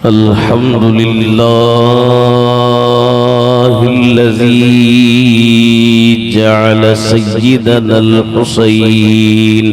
अल्हम्दुलिल्लाहिल्लज़ी जअल सय्यिदनल हुसैन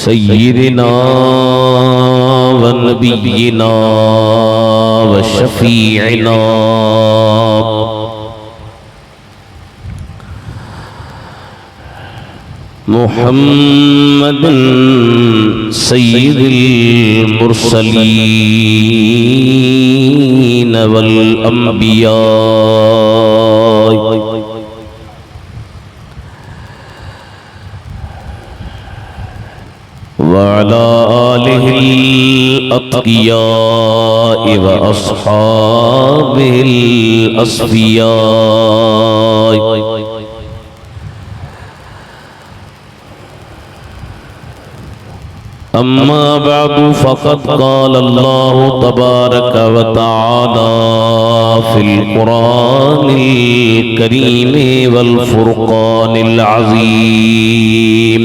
सय्यिदना व नबिय्यिना व शफीअना मुहम्मद सय्यिदुल मुरसलीन वल अंबिया वअला आलिहिल अत्क़ियाइ व अस्हाबिहिल अस्फ़ियाइ अम्मा बअदु फ़क़द क़ाल अल्लाहु तबारक व तआला फ़िल क़ुरानिल करीम वल फ़ुरक़ानिल अज़ीम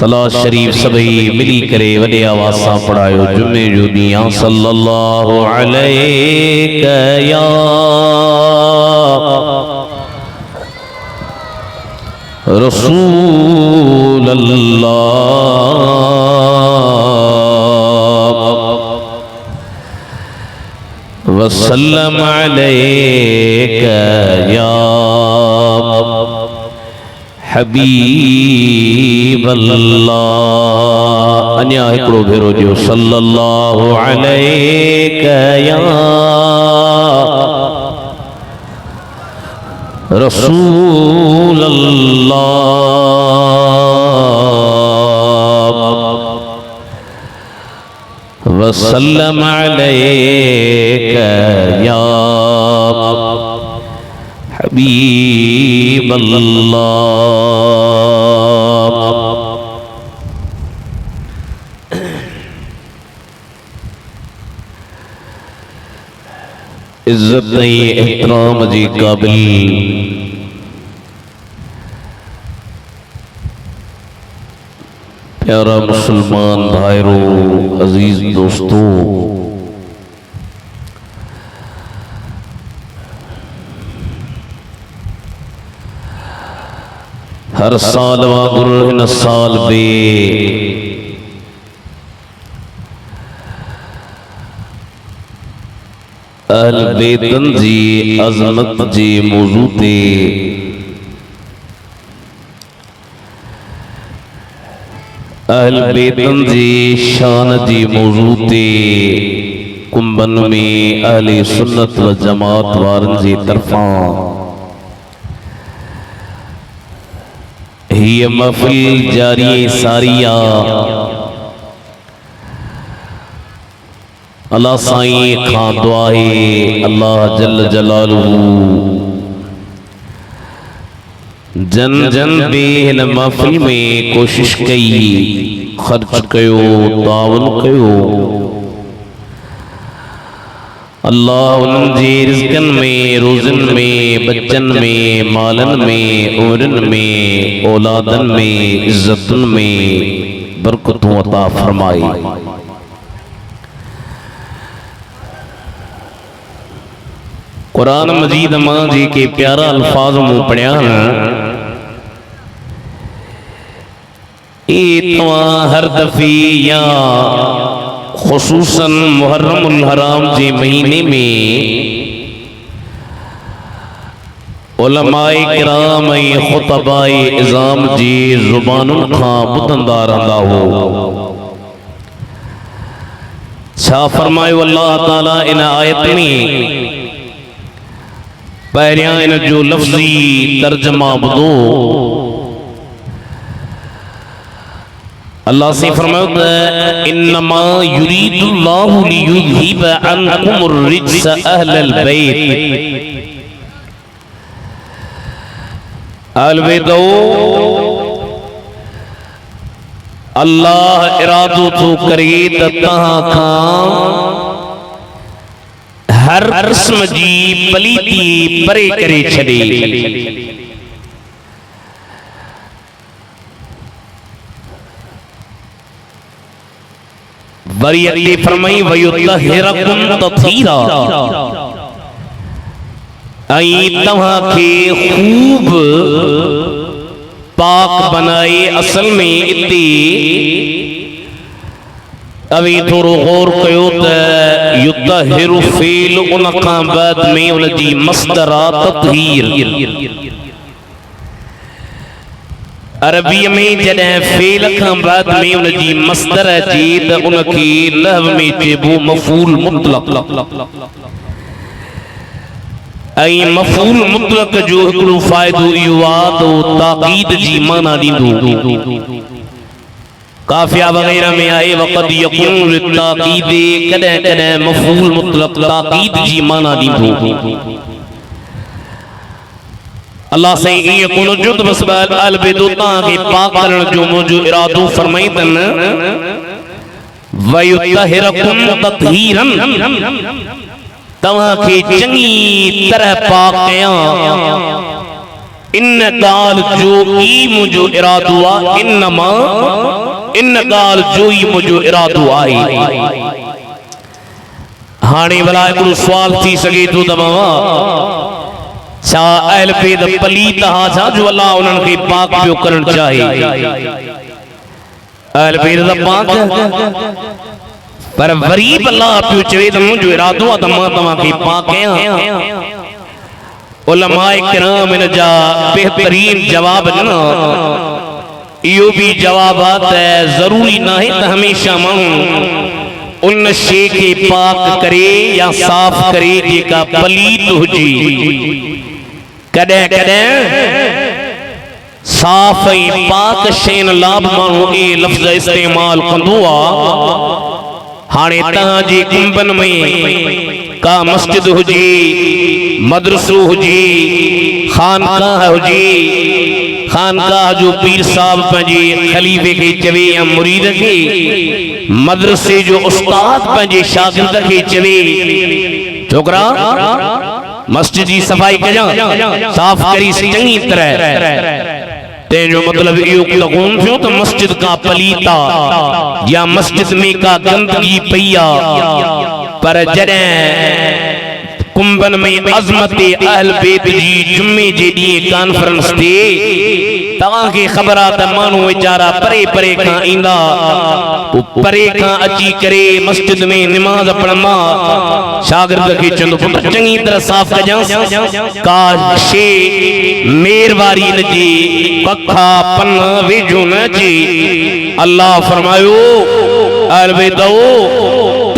सलात शरीफ सभी मिली करे वॾे आवाज़ सां पढ़ायो जुमे जो ॾींहुं सल्लल्लाहु अलैहि या रसूल अल्लाह वसल्लम अलैका या हबीब अल्लाह अन्या हिकिड़ो भेरो जो सल्लल्लाहु अलैका या रसूल अल्लाह वसल्लम अलैका या हबीब अल्लाह। इज्जत एहतराम जी काबिल प्यारा मुसलमान भाइरों अजीज दोस्तों, हर साल वांगुर हिन साल बे अहल बेतन जी अज़मत जी मौजू ते अहल बेतन जी शान जी मौजू ते कुंभन में अहले सुन्नत व जमात वारन जी तरफां ये महफिल जारी सारिया अल्लाह साईं खां दुआ है अल्लाह जल जलालुहू जन जन भी हिन महफिल में कोशिश कई खर्च कयो तावन कयो अल्लाह उन्हनि जे रिज़्क़न में रोज़न में बच्चन में मालन में उमरन में औलादन में इज्जतन में बरकतों अता फरमाए। कुरान मजीद मां जी के प्यारा अल्फाज मुँह पढ़िया हर दफी या खुसूसन मुहर्रमुल हराम जे महीने में उलमाए किराम खुतबाए इज़ाम जी ज़ुबानुन खां ॿुधंदा रहंदा हो। छा फरमायो अल्लाह ताला इन आयत में पहिरियां इन जो लफ्ज़ी तर्जमा ॿुधो। अल्लाह से फरमायो त इन्नमा युरीदुल्लाहु लियुज़हिब अन्कुमुर रिज्स अहलल बैत। अलविदो अल्लाह इरादो तो करे त तहां खां हर किस्म जी पलीती परे करे छॾे। वरी अॻिते फरमाई वयुतहिरकुम तत्हीरा ऐं तव्हां खे खूब पाक बनाए। असल में इते अभी थोड़ो गौर कयो त युतहिरु फ़ेल उन खां बाद में उन जी मस्दर तत्हीर। अरबी में जॾहिं फ़ेल खां बाद में उन जी मस्दर अचे त उन खे लहव में चइबो मफ़ूल मुतलक़। ऐं मफ़ूल मुतलक़ जो हिकिड़ो फ़ाइदो इहो आहे त उहो ताक़ीद जी माना ॾींदो। काफ़िया वग़ैरह में आए वक़द यकूनु लिताक़ीद कॾहिं कॾहिं मफ़ूल मुतलक़ ताक़ीद जी माना ॾींदो। अल्लाह से ये कोनो जुद बसबाल अलबिदो ताके पाक करण जो मुझो इरादो फरमाई तन वयुतहिरकुम तत्हीरन तवा के चंगी तरह पाक कया। इन गाल जो ई मुझो इरादो आ इन्नमा इन गाल जो ई मुझो इरादो आई। हाणे भला हिकिड़ो सवाल थी सके थो त बाबा छा अहल बैत पलीत हा छा जो अल्लाह उन्हनि खे पाक पियो करण चाहे। अहल बैत त पाक पर वरी अल्लाह पियो चवे त मुंहिंजो इरादो आहे त मां तव्हां खे पाक कयां। उलमाए किराम इन जा बेहतरीन जवाब ॾिना। इहो भी जवाब आहे त ज़रूरी नाहे त हमेशा माण्हू उन शइ खे पाक करे या साफ़ करे जेका पलीत हुजे। कॾहिं कॾहिं साफ़ ऐं पाक शयुनि लाइ माण्हू इहे लफ़्ज़ इस्तेमाल कंदो आहे। हाणे तव्हां जे कुंभनि में का मस्जिद हुजे मदरसो हुजे खानकाह हुजे खानकाह जो पीर साहब पंहिंजे खलीफ़े खे चवे या मुरीद खे मदरसे जो उस्ताद पंहिंजे शागिर्द खे चवे छोकरा मस्जिद की सफाई कजा साफ करी चंगी तरह। तेजो मतलब इहो कोन थियो त मस्जिद का पलीता या मस्जिद में का गंदगी पईया। पर जॾहिं कुंभन में अज़मत अहल बैत जी जुम्मे जे ॾींहुं कॉन्फ्रेंस थी तव्हां खे ख़बर आहे त माण्हू वीचारा परे परे खां ईंदा परे खां अची करे मस्जिद में नमाज पढ़ंदा शागिर्द खे चवंदो पुट चङी तरह साफ़ कजांसि का शइ मेरवारी न जी कखा पन वेझो न अचे। अल्लाह फरमायो अहल बैत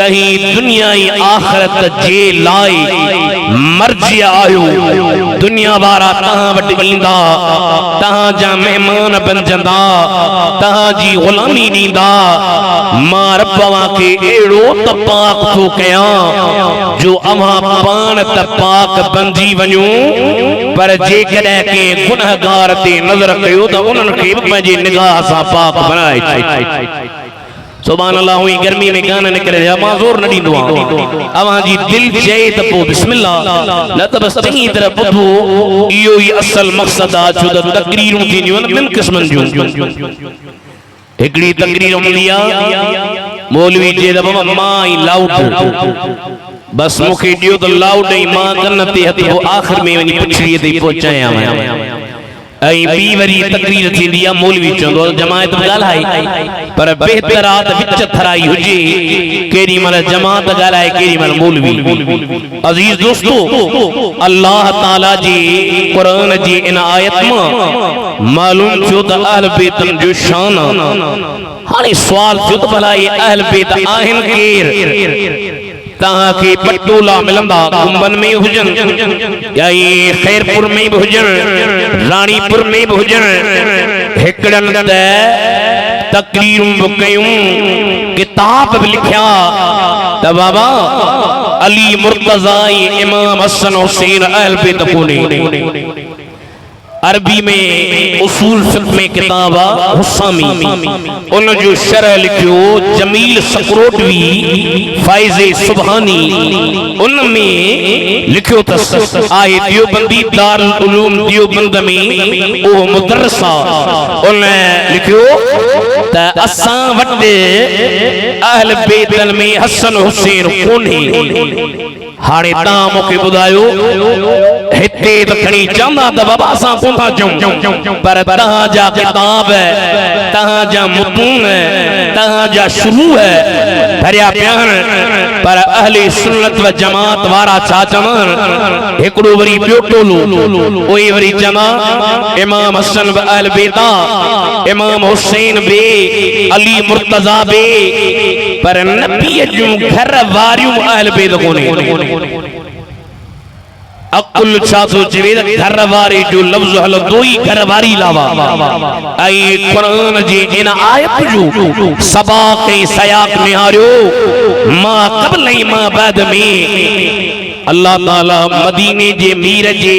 तही दुनियाई आखिरत जे लाए मर्जी आयो दुनिया वारा तहां वटि ईंदा तहां जा मेहमान बणजंदा तहां जी गुलामी ॾींदा मां रब्बा के एड़ो त पाक थो कयां जो अवां पाण त पाक बणजी वञो पर जे कॾहिं के गुनहगार ते नज़र कयो त उन्हनि खे पंहिंजी निगाह सां पाक बनाए सुभान अल्लाह। हुई गर्मी में गाना निकरे मां जोर न ॾींदो आहियां अवां जी दिल चए त पोइ बिस्मिल्लाह न त बस चङी तरह ॿुधो इहो ई असल मक़सद आहे छो त तकरीरूं थींदियूं आहिनि ॿिनि क़िस्मनि जूं। हिकिड़ी तकरीर हूंदी आहे मौलवी जे बाबा मां ई लाउड बस मूंखे ॾियो त लाउड ऐं मां कन ते हथ आख़िर में वञी पुछड़ीअ ते पहुचायां ऐं ॿी वरी तकरीर थींदी आहे मौलवी चवंदो जमायत ॻाल्हाए पर बहितर आहे त विच थराई हुजे केॾी महिल जमात ॻाल्हाए केॾी महिल मौलवी। अज़ीज़ दोस्तो अल्लाह ताला जी क़ुरान जी इन आयत मां मालूम थियो त अहल बैतन जो शान हाणे सुवाल थियो त भला ये अहल बैत आहिनि केर तहां के पटोला मिलंदा कुंभन में हुजन या ये खैरपुर में भी हुजन रानीपुर में भी हुजन हिकड़न त तकरीरूं भी कयूं किताब भी लिखिया त बाबा अली मुर्तजा इमाम हसन हुसैन अहल बैत कोने। अरबी में उसूल फिक़्ह में किताब हुस्सामी उन जो शरह लिखियो जमील सकरोटवी फाइज़े सुबहानी उन में लिखियो त आहे देवबंदी दारुल उलूम देवबंद में ओ मुदर्रसा उन लिखियो त असां वटि अहल बैतन में हसन हुसैन कोन्हे। हाणे तव्हां मूंखे ॿुधायो हिते त खणी चवंदा त बाबा असां कोन था चऊं पर तव्हां जा किताब तव्हां जा मुतून तव्हां जा शुरूह भरिया पिया आहिनि पर अहले सुन्नत व जमात वारा छा चवनि हिकिड़ो वरी ॿियो टोलो उहे वरी चवंदा इमाम हसन व अहल बैत इमाम हुसैन बे अली मुर्तजा बे पर नबीअ जूं घर वारियूं अहल बैत कोन्हे। अकुल छा थो चवे त घर वारे जो लफ़्ज़ हलंदो ई घर वारी लावा ऐं क़ुरान जे इन आयत जो सबाक़ ऐं सयाक़ निहारियो मां क़ब्ल ऐं मां बाद में अल्लाह ताला मदीने जे मीर जे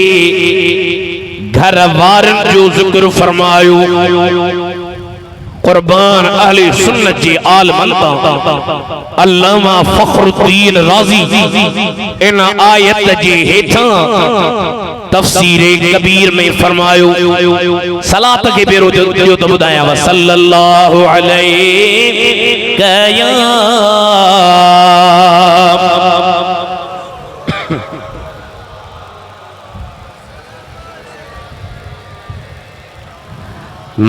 घर वारनि जो ज़िक्र फरमायो। कुर्बान अहले सुन्नत जे आलमन अल्लामा फखरुद्दीन राज़ी इन आयत जे हेठां तफसीर कबीर में फरमायो सलात के बेरो जो तो बुधाया व सल्लल्लाहु अलैहि या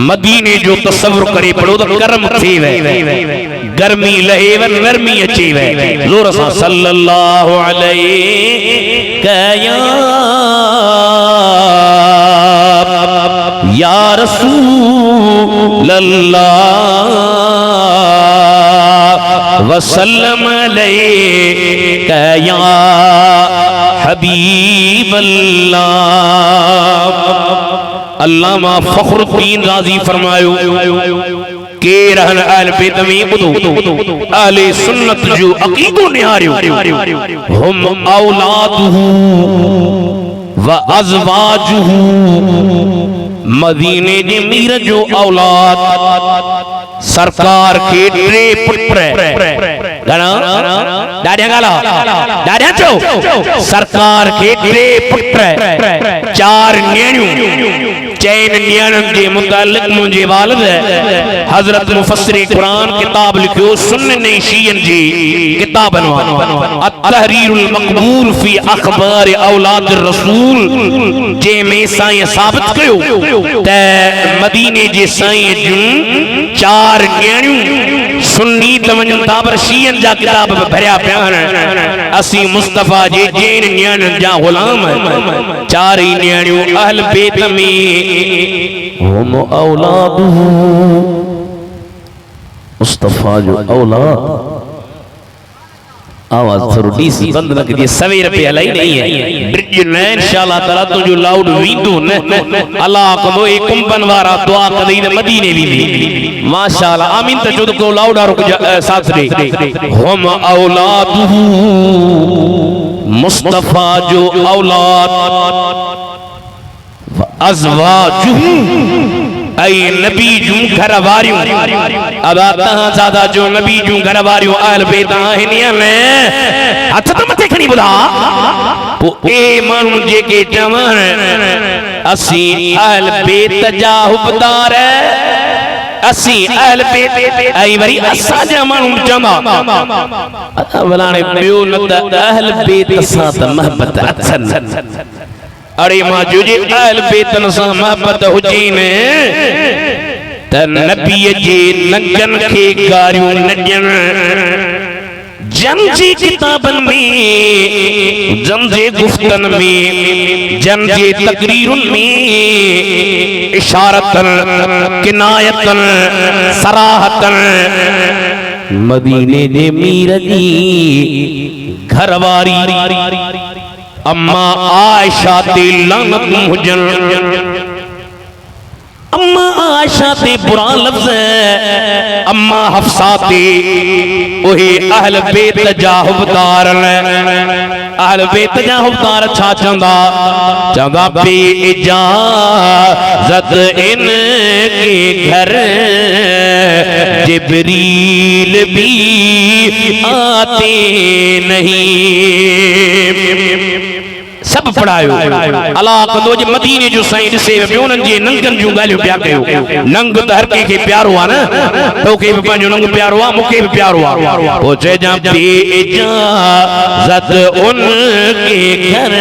मदीने जो तसव्वुर करे पड़ो तो कर्म थी वे गर्मी लहे व नरमी अची वे जोर सां सल्लल्लाहु अलैहि या रसूल अल्लाह व सल्लम अलैहि या हबीब अल्लाह। अल्लामा फखरुद्दीन राज़ी फरमायो के रहन अहल बैत में ॿुधो अहले सुन्नत जो अक़ीदो निहारियो हम औलादुहु व अज़वाजुहु मदीने जे मीर जो औलाद सरकार के टे पुत्र घणा ॾाढा ॻाल्हा ॾाढा चओ सरकार के टे पुत्र चार नियाणियूं चैन नियाणियुनि जे मुतालिक मुंहिंजे वालिद हज़रत मुफ़स्सिर क़ुरान किताब लिखियो सुन्नत ऐं शीअनि जी किताबनि मां अत-तहरीरुल मक़बूल फी अख़बार औलाद रसूल जे में साईं साबित कयो त मदीने जे साईं जूं चार नियाणियूं सुन्नी त वञनि था पर शीअनि जा किताब भरिया पिया आहिनि असीं मुस्तफ़ा जे जैन नियाणियुनि जा ग़ुलाम चार ई नियाणियूं अहल बैत में हम औलादुहु मुस्तफ़ा जो औलाद आवाज थोड़ी सी बंद न कीजिए सवेर पे हलाई नहीं है ब्रिज न इंशाल्लाह ताला तो जो लाउड वींदो न अल्लाह को एक कुंबन वारा दुआ कदी ने मदीने भी माशाल्लाह आमीन तो जो को लाउड रुक साथ दे हम औलादहू मुस्तफा जो औलाद अज़वाजुहू ऐ नबी जूं घर वारियों अदा तहां ज्यादा जो नबी जूं घर वारियों अहल बैत आहिनिया ने हथ त मथे खणी बुधा पो ए मानू जेके चवन असी अहल बैत जा हुबदार असी अहल बैत ऐ वरी असा जा मानू चंदा अदा वलाने बियो न त अहल बैत सां त मोहब्बत अथन अरे मां जो जे अहल बैतन सां मोहब्बत हुजीन त नबी जे नंगन खे गारियूं नजन जन जी किताबन में जन जे गुफ्तन में जन जे तकरीरुन में इशारतन किनायतन सराहतन मदीने जे मीर जी घरवारी अम्मा आयशा ते लानत हुजन अम्मा आयशा ते बुरा लफ्ज है अम्मा हफ्सा ते ओहे अहल बैत जा हुबदार अहल बैत जा हुबदार छा चंदा चंदा बे इजाजत इन के घर जिब्रील भी आते नहीं सब पढ़ायो अल्लाह कंदो जे मदीने जो साईं दिसे बियोन जे नंगन जो गालियो प्या कयो नंग त हर के प्यारो आ न तो के पंजो नंग प्यारो आ मुके भी प्यारो आ ओ जे जा बे इजाजत उन के घर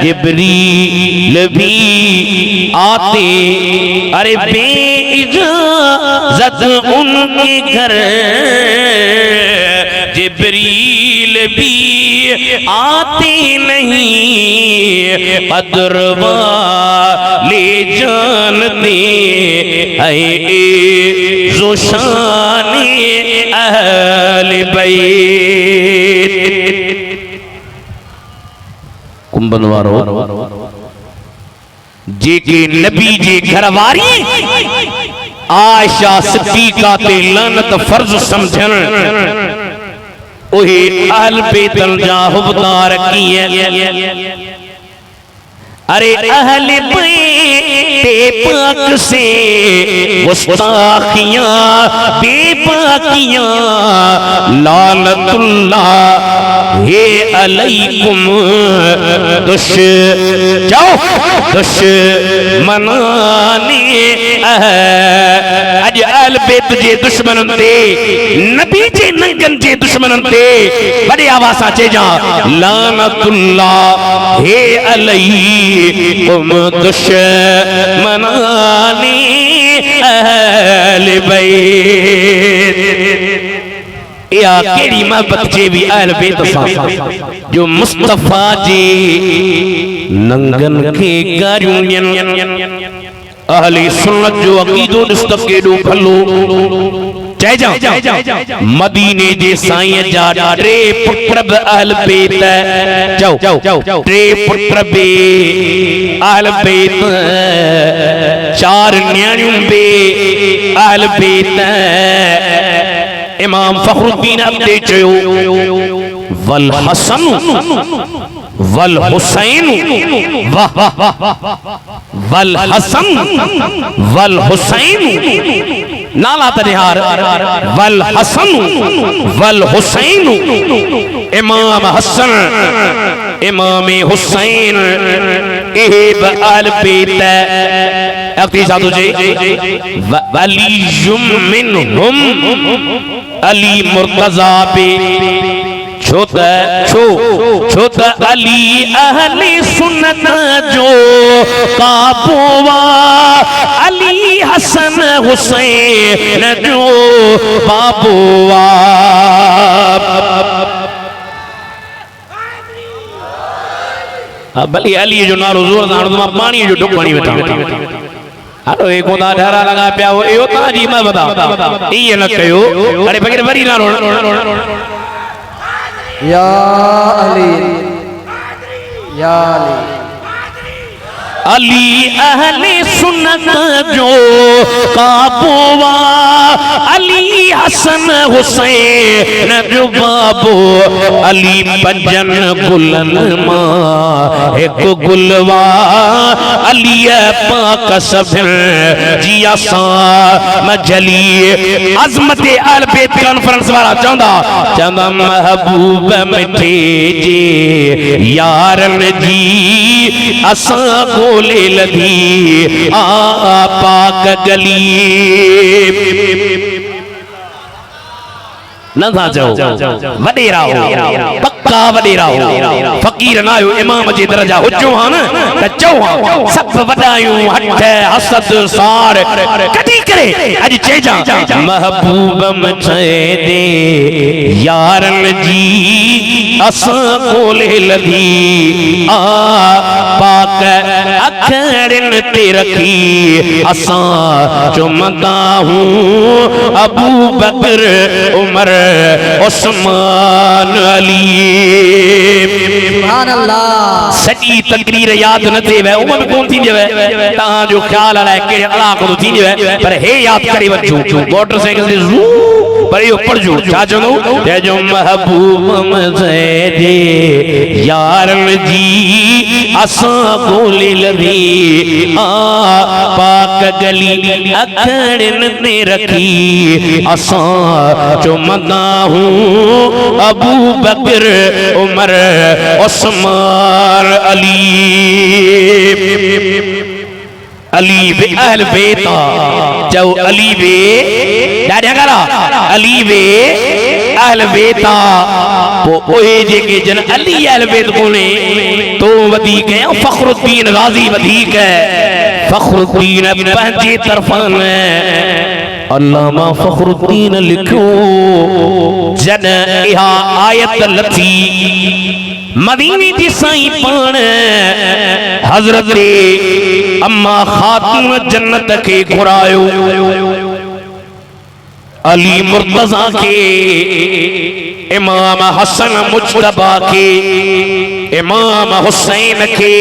जिब्रील भी आते अरे बे इजाजत उन के घर जिब्रील भी आते नहीं कदर वाले जानते हैं जो शान अहले बैत कुंबन वारो जेके नबी जे घरवारी आयशा सिद्दीका ते लानत फर्ज समझन ओहे अहल बैतन जा हुबदार किए अरे अहल बैत पाक से गुस्ताखियां बेपाकियां लानतुल्लाह हे अलैकुम जाओ दुश्मनाने अज अहल बैत जे दुश्मनन ते नबी जे नंगन जे दुश्मनन ते बड़े आवाज चे जा लानतुल्लाह हे अलैकुम दुश्मनाने अहल बैत या केड़ी मोहब्बत जे भी अहल बैत सां जो मुस्तफा जी नंगन के गारियूं अहले सुन्नत जो अकीदो दिस्तक केडो भलो चए जा मदीने जे साईं जा टे पुत्र बि अहल बैत जाओ टे पुत्र बि अहल बैत चार न्याणियूं बि अहल बैत इमाम फखरुद्दीन अब्दे चयो वल हसन वल हुसैन वाह वल हसन वल हुसैन नाला तनिहार वल हसन वल हुसैन इमाम हसन इमाम हुसैन इब अहल बैत अक्ति साधु जी वलीयुम मिनहुम अली मुर्तजा बे छोत अली अहले सुन्नत जो काबुआ अली हसन हुसैन जो बाबुआ भली अली जो नारो जोर दाण पानी जो डुक पानी वेठा हालो एक होंदा ढारा लगा पिया हो यो ताजी मैं बता ये न कयो अरे बगैर वरी ना या अली या अली अली अहले सुन्नत जो काबुआ अली हसन हुसैन जो बाबो अली पंजन गुलन मां एक गुलवा अली पाक सभिन जिया सा मजली अजमत अल बैत कॉन्फ्रेंस वाला चंदा महबूब मिठे जे यारन जी असा गोले लधी आ पाक गली न था जाओ वडेरा हो पक्का वडेरा हो फकीर ना हो इमाम जी दर्जा हुजो हां न त चओ सब वडायूं हठ हसद सार कटी करे अज चेजा महबूब मचे दे यारन जी असा कोले लधी आ पाक अखड़न ते रखी असा चुमदा हूं अबू बकर उमर उस्मान अली सुभान अल्लाह सॼी तकरीर याद न थे वे उमर कोन थी वे ता जो ख्याल आए के अला को थी वे पर हे याद करे वजो मोटरसाइकिल से रू पर यो पड़ जो छा चनो ते जो महबूब मजे दे यारन जी असा गोले लधी आ पाक गली अखड़न ते रखी असा चुमदा हूं अबू बकर उमर उस्मान अली अली बे अहल बेता जो अली बे डाडा करा अली बे अहल बेता वो ओए जेके जन अली अहल बेत कोने तो वधीक है फखरुद्दीन गाजी वधीक है फखरुद्दीन पंहिंजे तरफान अल्लामा फखरुद्दीन लिखो जन इहा आयत लथी मदीने जी साईं पाण हजरत अम्मा खातून जन्नत के घुरायो अली मुर्तजा के इमाम हसन मुजतबा के इमाम हुसैन के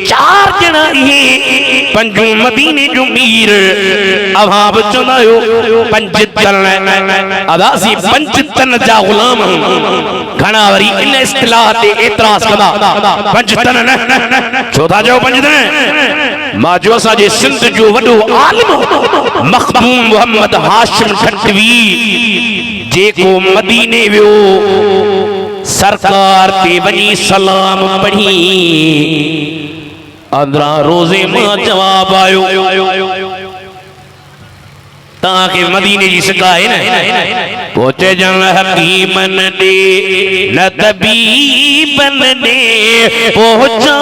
चार जना ही पंजू मदीने जो मीर अभाव चुनायो पंजतन अदासी पंजतन जा गुलाम घना वरी इन इस्तिलाह ते एतराज कदा पंजतन चौथा जो पंजतन माजो असा जे सिंध जो वडो आलिम मखदूम मोहम्मद हाशिम ठटवी जेको मदीने वियो सरकार ते वनी सलाम पढ़ी अंदरा रोजे मां जवाब आयो ताके मदीने जी सिकाए न पोचे जन हकीमन दे न तबीबन ने पहुंचा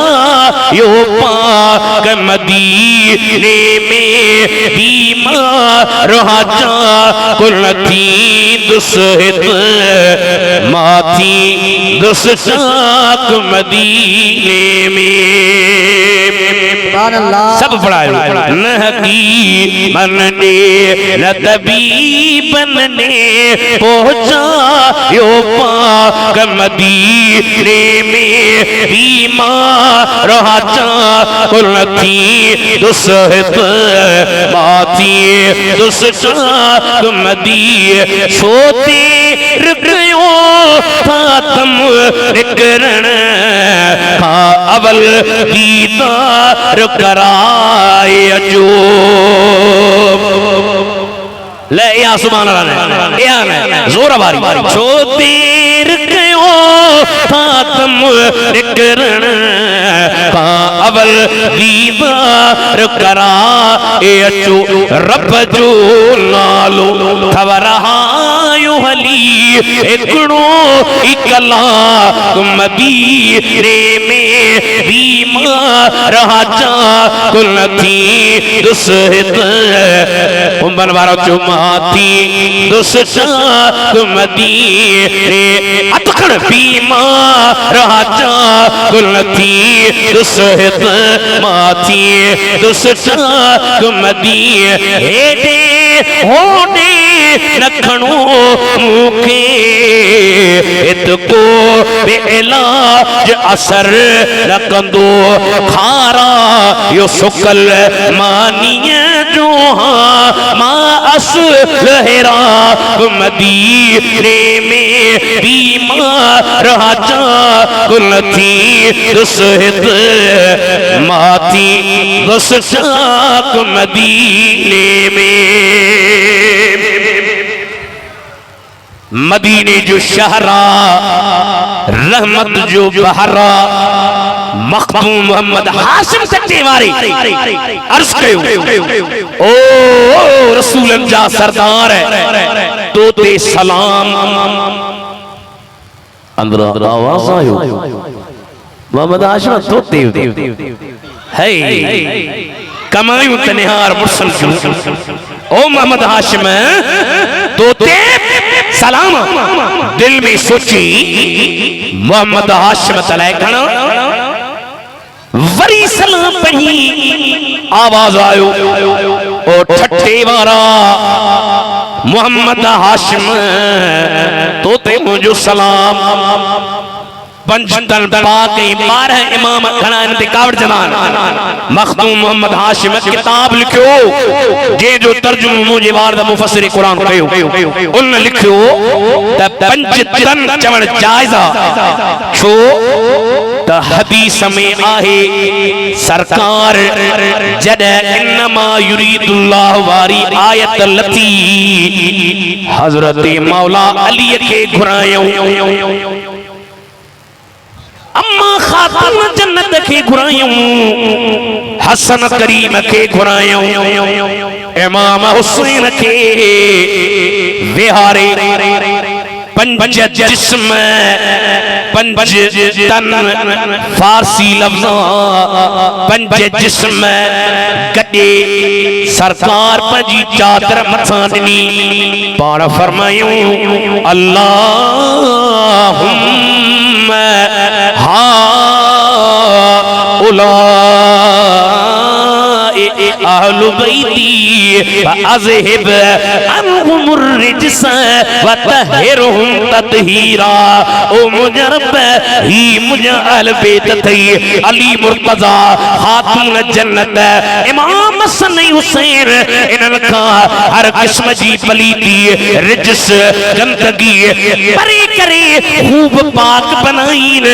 यो पाक मदीने में बीमार हाजा कुल थी दुसहित माथी दुसशाक मदीने में सब पढ़ायो न हकीमन ने न तबीबन ने पहुंचा यो पाक मदीने में बीमार हाजा कुल थी दुसहित माथी दुसशाक मदीने सोते रुकयो फातम निकरण का अवल दीदार कराए अजो ले या सुभान अल्लाह या ने जोर बारी छो तीर कयो फातम निकरण का अवल दीदार करा ए अचो रब जो नालो खबरहा यो हली एकड़ो इकला मदीने में बीमार हाजा कुल थी दुसहित उम्बन बारो चुमाती दुसशाक मदीने अतकड़ बीमार हाजा कुल थी दुसहित माथी दुसशाक मदीने हेडे होने न खणो मूंखे इतको बेइलाज असर न कंदो खारा यो सुकल मानीअ जो मां असुल हेरा मदीने में बीमार हाजा कुल थी दुसहित माती दुसशाक मदीने में मदीने जो शहरा रहमत जो बहरा मखदूम मोहम्मद हाशिम सच्चे वारे अर्ज कयो ओ रसूलन जा सरदार है तोते सलाम अंदर आवाज आयो मोहम्मद हाशिम तोते है कमायूं तनिहार मुर्सल ओ मोहम्मद हाशिम तोते सलाम दिल में सोची मोहम्मद हाशिम तलाए खणा वरी सलाम पढ़ी आवाज आयो ओ ठट्ठे वारा मोहम्मद हाशिम तोते मुझो सलाम पंजतन पाक 12 इमाम खड़ा इंतकाब जमान मखदूम मोहम्मद हाशिम किताब लिखियो जे जो तर्जुमो मुझे वार द मुफस्सिर कुरान कयो उन लिखियो त पंजतन चवण जायजा छो त हदीस में आहे सरकार जद इन्नमा युरीदुल्लाह वारी आयत लती हजरत मौला अली के घुरायो अम्मा खातून जन्नत के घुरायूं हसन करीम के घुरायूं इमाम हुसैन के विहारे पंज जिस्म पंज तन फारसी लफ्ज़ पंज जिस्म गडे सरकार पंजी चादर मथा दिनी पाण फरमायूं अल्लाहुम्मा अहलु बैती अज़हिब अन्हुमुर रिज्स व तहिरहुम ततहीरा ओ मुझे रब ही मुझे अहल बैत थई अली मुर्तजा खातून जन्नत इमाम हसन हुसैन इनन का हर किस्म जी पलीती रिज्स गंदगी परे करे खूब पाक बनाईन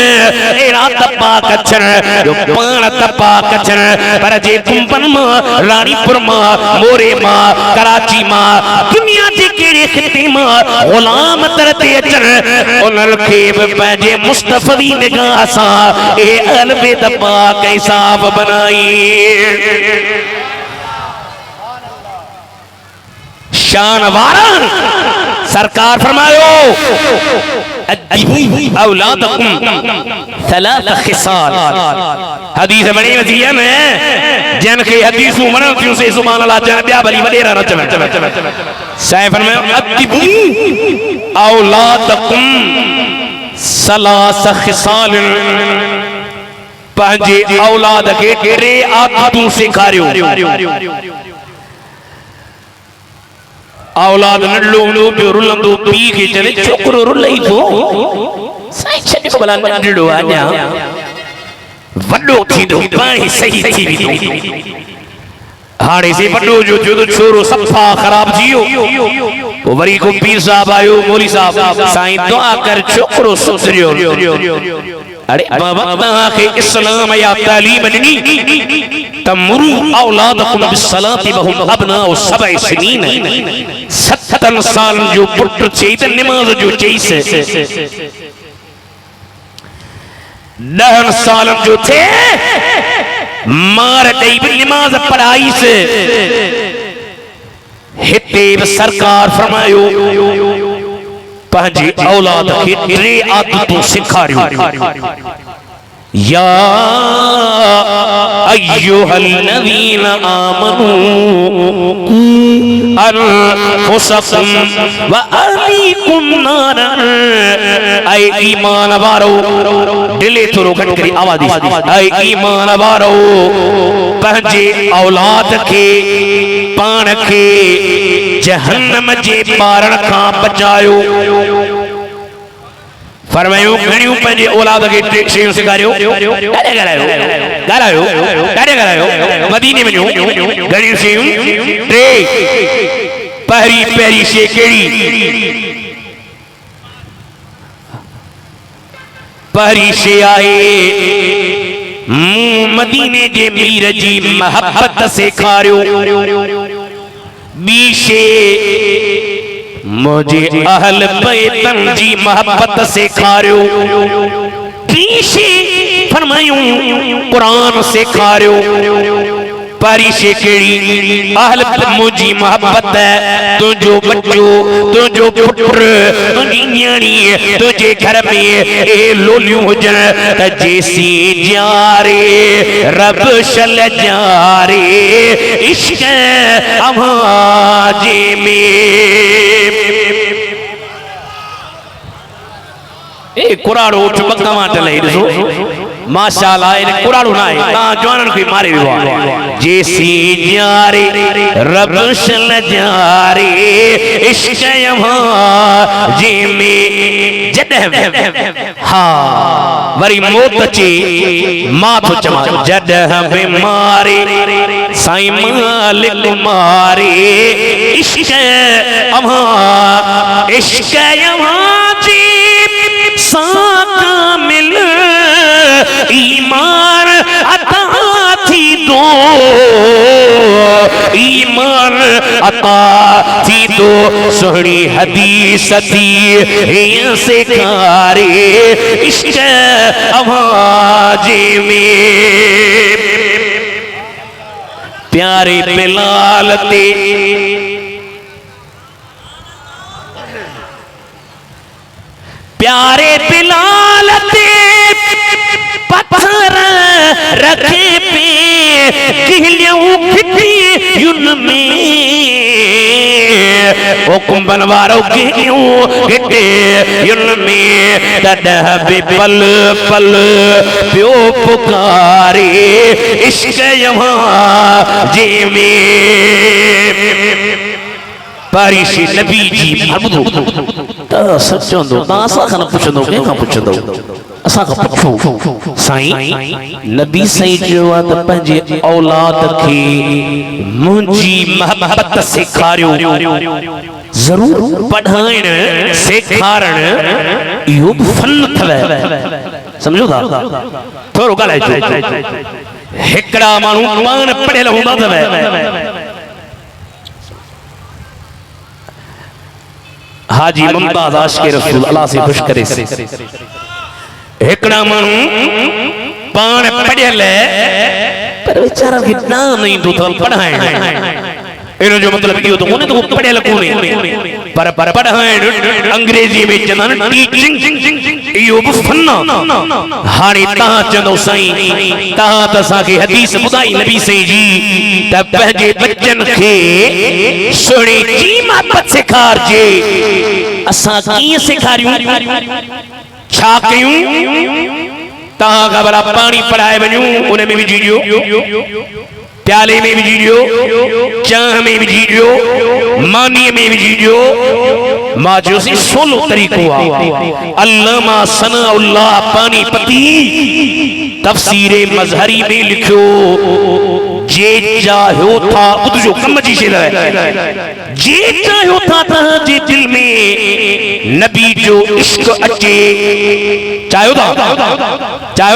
एड़ा तपाक अचन जो पाण तपाक अचन पर जे कुंपन मां रानीपुर मां मोरे मां कराची मां दुनिया जे केड़े खिते मां गुलाम तरते अचन उन्हन खे पंहिंजे मुस्तफ़वी निगाह सां ए अलबे तपाक हिसाब बनाई शान वारा सरकार फरमायो औलादकुम सलास खिसाल हदीस बड़ी वसीयत में जन के हदीसों मन क्यों से सुभान अल्लाह जन ब्या भली वडेरा न चल साहिब फरमायो अतिबू औलादकुम सलास खिसाल पंजे औलाद के टे आदतूं सिखारियो औलाद नडलो पियो रुलंदो पी के चले छोकरो रुलई थो साईं छॾियो भला नंढड़ो अञा वॾो थींदो पाणी सही थी वेंदो हाणे से वॾो जो जो छोरो सफ़ा ख़राब जियो पोइ वरी को पीर साहब आयो मौली साहब साईं दुआ कर छोकरो सुधरियो अरे बाबा के इस्लाम या तालीम ॾिनी तमरू औलादकुम बिस्सलाति वहुम अबनाउ सबअ सिनीन 7 साल जो पुट चई त नमाज जो चईस 10 साल जो थे मार ॾेई भी नमाज पढ़ाईस हिते सरकार फरमायो पंहिंजी औलाद खे 3 आदतूं सिखारियो या अय्युहल नदीन आमनू अनफुसकुम व अहलीकुम नारन। ऐ ईमान वारो दिले थोरो घट करी आवाज ऐ ईमान वारो पंहिंजे औलाद खे पाण खे जहन्नम जे ॿारण खां बचायो। फरमायो घणियूं पंहिंजे औलाद खे टे शयूं सेखारियो। ॻाल्हायो मदीने वञो घणियूं शयूं टे। पहिरीं शइ कहिड़ी? पहिरीं शइ आहे मदीने जे मीर जी महबत सेखारियो। ॿी शइ मुझे अहल बैतन जी मोहब्बत सेखारियो। टी शइ फरमायूं कुरान सेखारियो। पहिरीं शइ कहिड़ी? अहल मुंहिंजी मोहब्बत। तुंहिंजो बच्चो तुंहिंजो पुटु तुंहिंजी न्याणी तुंहिंजे घर में ए लोलियूं हुजनि त जेसी ॼारे रब शल ॼारे इश्क अवाजे में। ए कुराड़ो उठ बकमा टले ॾिसो माशाअल्लाह। इन कुराड़ो ना आहे ता जवानन खे मारे वियो आहे। जेसी ॼारे रब शल ॼारे इश्क अवाजे में। जॾहिं हा वरी मौत अचे मां थो चवां जॾहिं बि मारे साईं मालिक मारे इश्क अवाजे साकामिल ईमान अता थी दो। ईमान अता थी दो सुहणी हदीस थी सेखारे इश्क अवाजे में। प्यारे बिलाल ते प्यारे बिलाल ते पत्थर रखे पे किलियों खिटियुन में। ओ कुंभन वारो किलियों खिटियुन में। तॾहिं बि पल पल पियो पुकारे इश्क अवाजे में। बारिश नबी जी ॿुधो त सचो ता असां खां न पुछंदो कंहिंखां पुछंदो? असां खां पुछो साईं नबी साईं चयो आहे त पंहिंजे औलाद खे मुंहिंजी मोहब्बत सेखारियो। ज़रूर पढ़ाइण सेखारण इहो बि फन अथव। सम्झो था थोरो ॻाल्हाइजो। हिकिड़ा माण्हू पाण पढ़ियल हूंदा अथव। हाजी मुमताज आशिक़े रसूल अल्लाह से खुश करे। हिकिड़ा माण्हू पाण पढ़ियल पर वीचारा खे न ईंदो अथव पढ़ाइण। इन जो मतलब इहो त कोन्हे त उहो पढ़ियल कोन्हे पर पढ़ाइण अंग्रेजी में चवंदा आहिनि टीचिंग। इहो बि फन। हाणे तव्हां चवंदो साईं तव्हां त असांखे हदीस ॿुधाई नबी साईं जी त पंहिंजे बच्चनि खे सुहिणी कीमत सेखारिजे। असां कीअं सेखारियूं छा कयूं? तव्हां खां भला पाणी पढ़ाए वञूं उन में विझी ॾियो प्याले में विझी ॾियो चाह में विझी ॾियो मानी में विझी ॾियो। मां चयोसि सोलो तरीक़ो आहे। अल्लामा सनाउल्लाह पानीपती तफसीरे मज़हरी में लिखियो जे चाहियो था ॿुधजो कम जी शइ आहे। जे चाहियो था तव्हांजे दिल में नबी जो इश्क अचे। चाहियो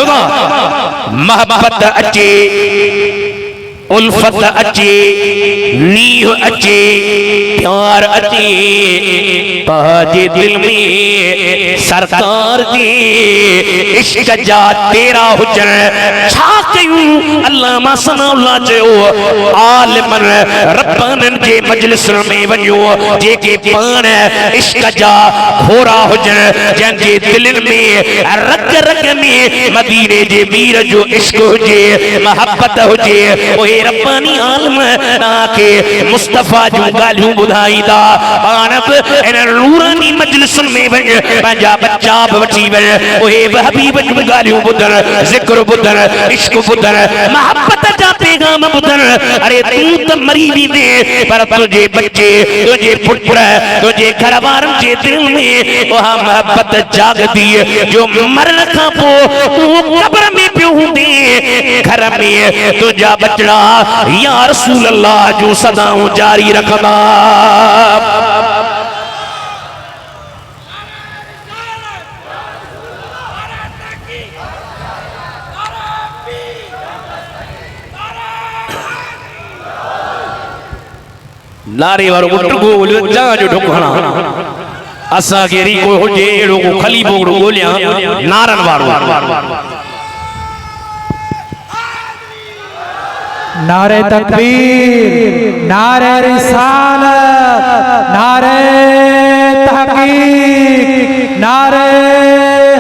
था मोहब्बत अचे उल्फत अचे नीह अचे प्यार अचे तव्हांजे दिल में सरकार जे इश्क जा तेरा हुजन। छा कयूं? अल्लामा सनाउल्लाह चयो आलिमन रब्बानन जे मजलिस में वञो जेके पाण इश्क जा घोरा हुजन जंहिंजे दिलनि में रग रग में मदीने जे मीर जो इश्क हुजे मोहब्बत हुजे। उहे रब्बानी आलम ताके मुस्तफा जो गालियों बुधाईदा पानब इन नूरानी मजलिसन में वञ पंहिंजा बच्चा वठी वञ ओहे हबीब जो गालियों बुधन जिक्र बुधन इश्क बुधन मोहब्बत जा पैगाम बुधन अरे तू तो मरी भी दे पर तुझे बच्चे तुझे पुत्र तुझे घर वारन जे दिल में वहां मोहब्बत जागदी जो मरण का पो तू कब्र में पियो दे घर में तुझा बचड़ा या रसूल अल्लाह जो सदाओं जारी रखदा नारे वारो मुट गोल जा जो ढुकणा असा केरी को होजे एड़ो को खली बोगड़ो गोलिया नारन वारो नारे तकबीर नारे रिसालत नारे तहकीक नारे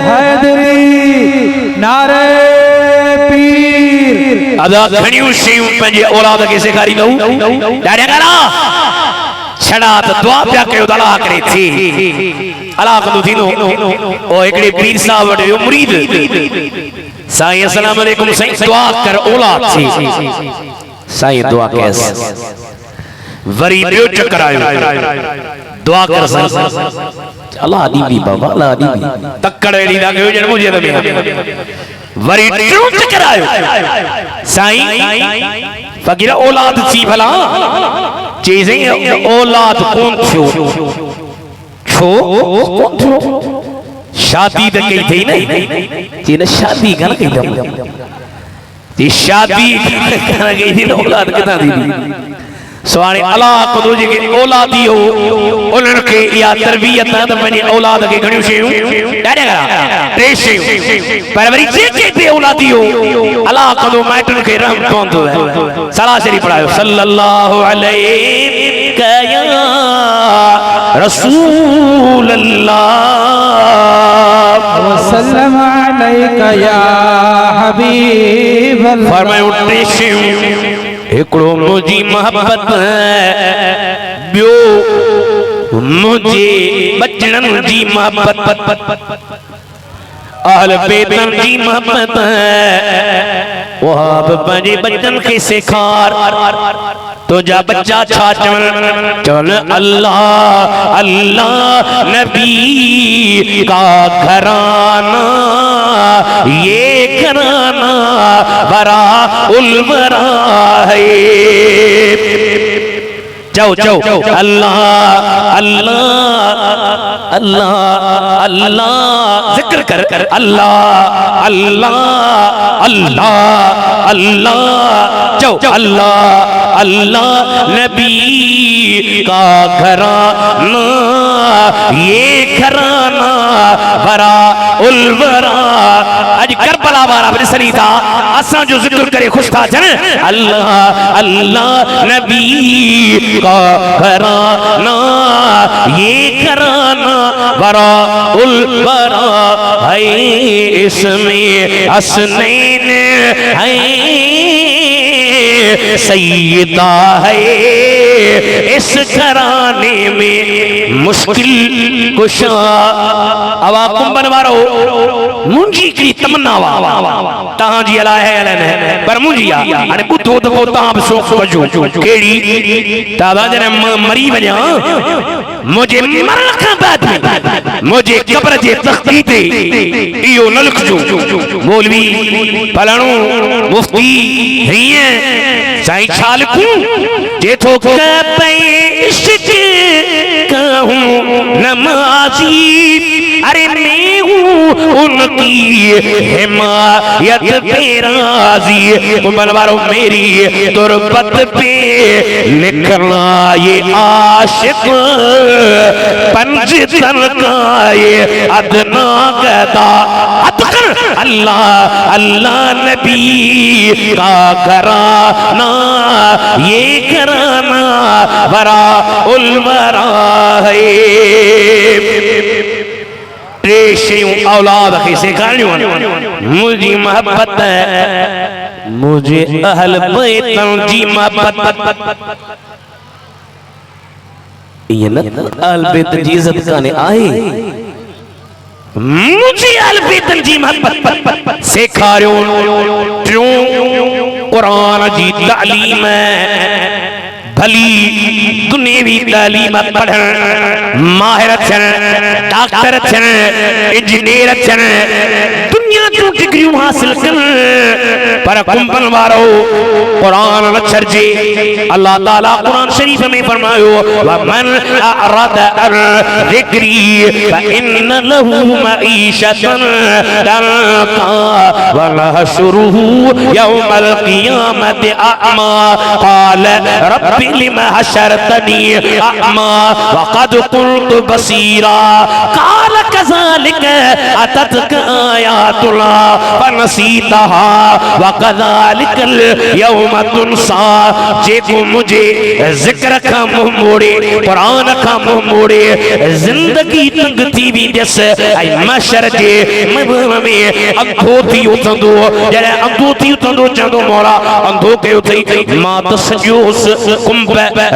हैदरी नारे पीर अदा घणियूं शयूं पंहिंजे औलाद खे सेखारी दऊं ॾाढा करा छड़ा त दुआ पिया कयो त अलाह करे थी अलाह कंदो थींदो ओ हिकिड़े पीर साहब वटि वियो मुरीद साईं अस्सलाम वालेकुम साईं दुआ कर औलाद थी साईं दुआ कैस वरी ॿियो चक्कर आयो दुआ कर साईं अलाह दीदी बाबा अलाह दीदी तकड़ एड़ी ना कयो जण मुझे में वरी टियों चक्कर आयो साईं फकीर औलाद थी भला चीजें औलाद कौन थियो छो शादी त कई थी नहीं जी न शादी कर कई थी जी शादी कर गई थी औलाद किथा थी सवारे अलाह कदो जे औलादी हो उनन के या तरबियत त पंहिंजे औलाद के घणियूं शयूं ॾाढा करा टे शयूं पर वरी जेके बि औलादी हो अलाह कदो माइटन के रहम पवंदो है सलाह शरीफ पढ़ायो सल्लल्लाहु अलैहि या रसूल अल्लाह वसल्लम अलैका या हबीब अल्लाह फरमायो टे शयूं एकड़ो मुझी मोहब्बत बियो मुझे बचड़न जी मोहब्बत अहल बेतन जी मोहब्बत वहाब पंहिंजे बच्चन के सेखार तुझा बच्चा छा चल अल्लाह अल्लाह नबी का घराना ये घराना बरा उलवरा है जाओ जाओ अल्लाह अल्लाह अल्लाह अल्लाह जिक्र कर अल्लाह अल्लाह अल्लाह अल्लाह जाओ अल्लाह अल्लाह नबी का घराना ये घराना बरा उलवरा आज करबला वाला बरसरी था असा जो जिक्र करे खुश था जन अल्लाह अल्लाह नबी का घराना ये घराना बरा उलवरा है इसमें हसनैन है सैयदा है इस घराने में मुश्किल कुशा अवा कुंभन वारो मुंजी की तमन्ना वा तहां जी अला है पर मुंजी अने बुधो दफो तां बि शौक़ वजो केड़ी ताबा जने मरी वञा मुझे मरण खां बाद मुझे कब्र जे तख्ती ते इयो न लिखजो मौलवी फलाणो मुफ्ती हीअं साईं छा लिखूं जेथो पे इश्क कहूं नमाज़ी अरे मैं हूँ उनकी हिमायत पे राज़ी बनवारो मेरी तुरबत पे निकला ये आशिक पंज तन का ये अदना गदा अतकर अल्लाह अल्लाह नबी का घराना ये घराना वरा उलवरा है टे शयूं औलाद खे सेखारियूं मुंहिंजी मोहब्बत मुझे अहल बैत जी मोहब्बत ये न अहल बैत जी इज्जत काने आए मुझे अहल बैत जी मोहब्बत सेखारियो टियों कुरान जी तालीम भली दुनियावी तालीम पढ़ण माहिर थियण डॉक्टर थियण इंजीनियर थियण दुनिया जूं डिग्रियूं हासिल कन पर कुंभन वारो कुरान न छड़जे अल्लाह ताला कुरान शरीफ में फरमायो वमन अरद अन ज़िक्री फइन्न लहू मईशतन दंका वनहशुरुहु यौमल क़ियामति अअमा क़ाल रब्बि लिमा हशरतनी अअमा वक़द कुन्तु बसीरा क़ाल कज़ालिक अततक आयातुना फनसीतहा वक़ज़ालिकल यौम तुनसा जेको मुझे जिक्र का मुंह मोड़े कुरान का मुंह मोड़े जिंदगी तंग थी भी जस आई मशर जे महबूब में अंधो थी उथंदो जरे अंधो थी उथंदो चंदो मोरा अंधो के उथई मात सजोस कुंभ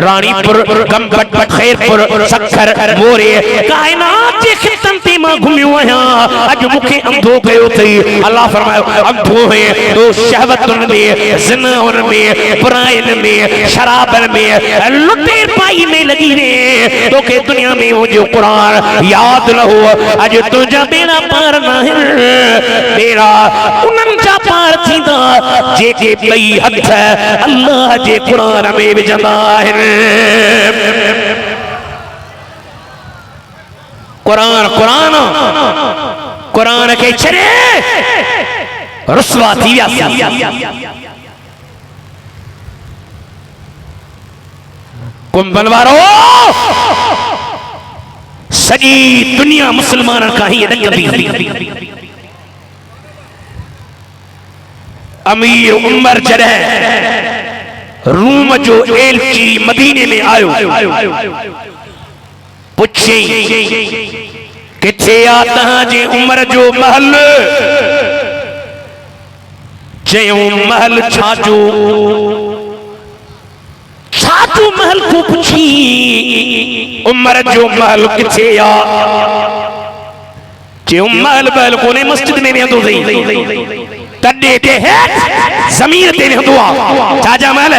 रानीपुर गंबट खैरपुर सखर मोरे कायनात जे खितन ते मां घुमियो आया अज मुखे अंधो कयो थई अल्लाह फरमायो अंधो है तो शहवतुन में जिनाउन में बुराइन में शराबन में लुटेर पाई में लगी रे तो के दुनिया में हो जो कुरान याद न हो अज तुझा बेड़ा पार ना है बेड़ा उनन जा पार थींदा जेके पई हथ अल्लाह जे कुरान में विझंदा आहिनि कुरान कुरान कुरान के छड़े रुस्वा थी विया कुंभन वारो सजी दुनिया मुसलमान का ही ॾकंदी अमीर उमर जॾहिं रूम जो एलची मदीने में आयो पुछे किथे आ तहांजे उमर जो महल चयो महल छाजो छाजो महल को पुछी उमर जो महल किथे आ चयो महल महल कोने मस्जिद में वेंदो सही तॾे ते हेठ ज़मीन ते वेंदो आ छाजा महल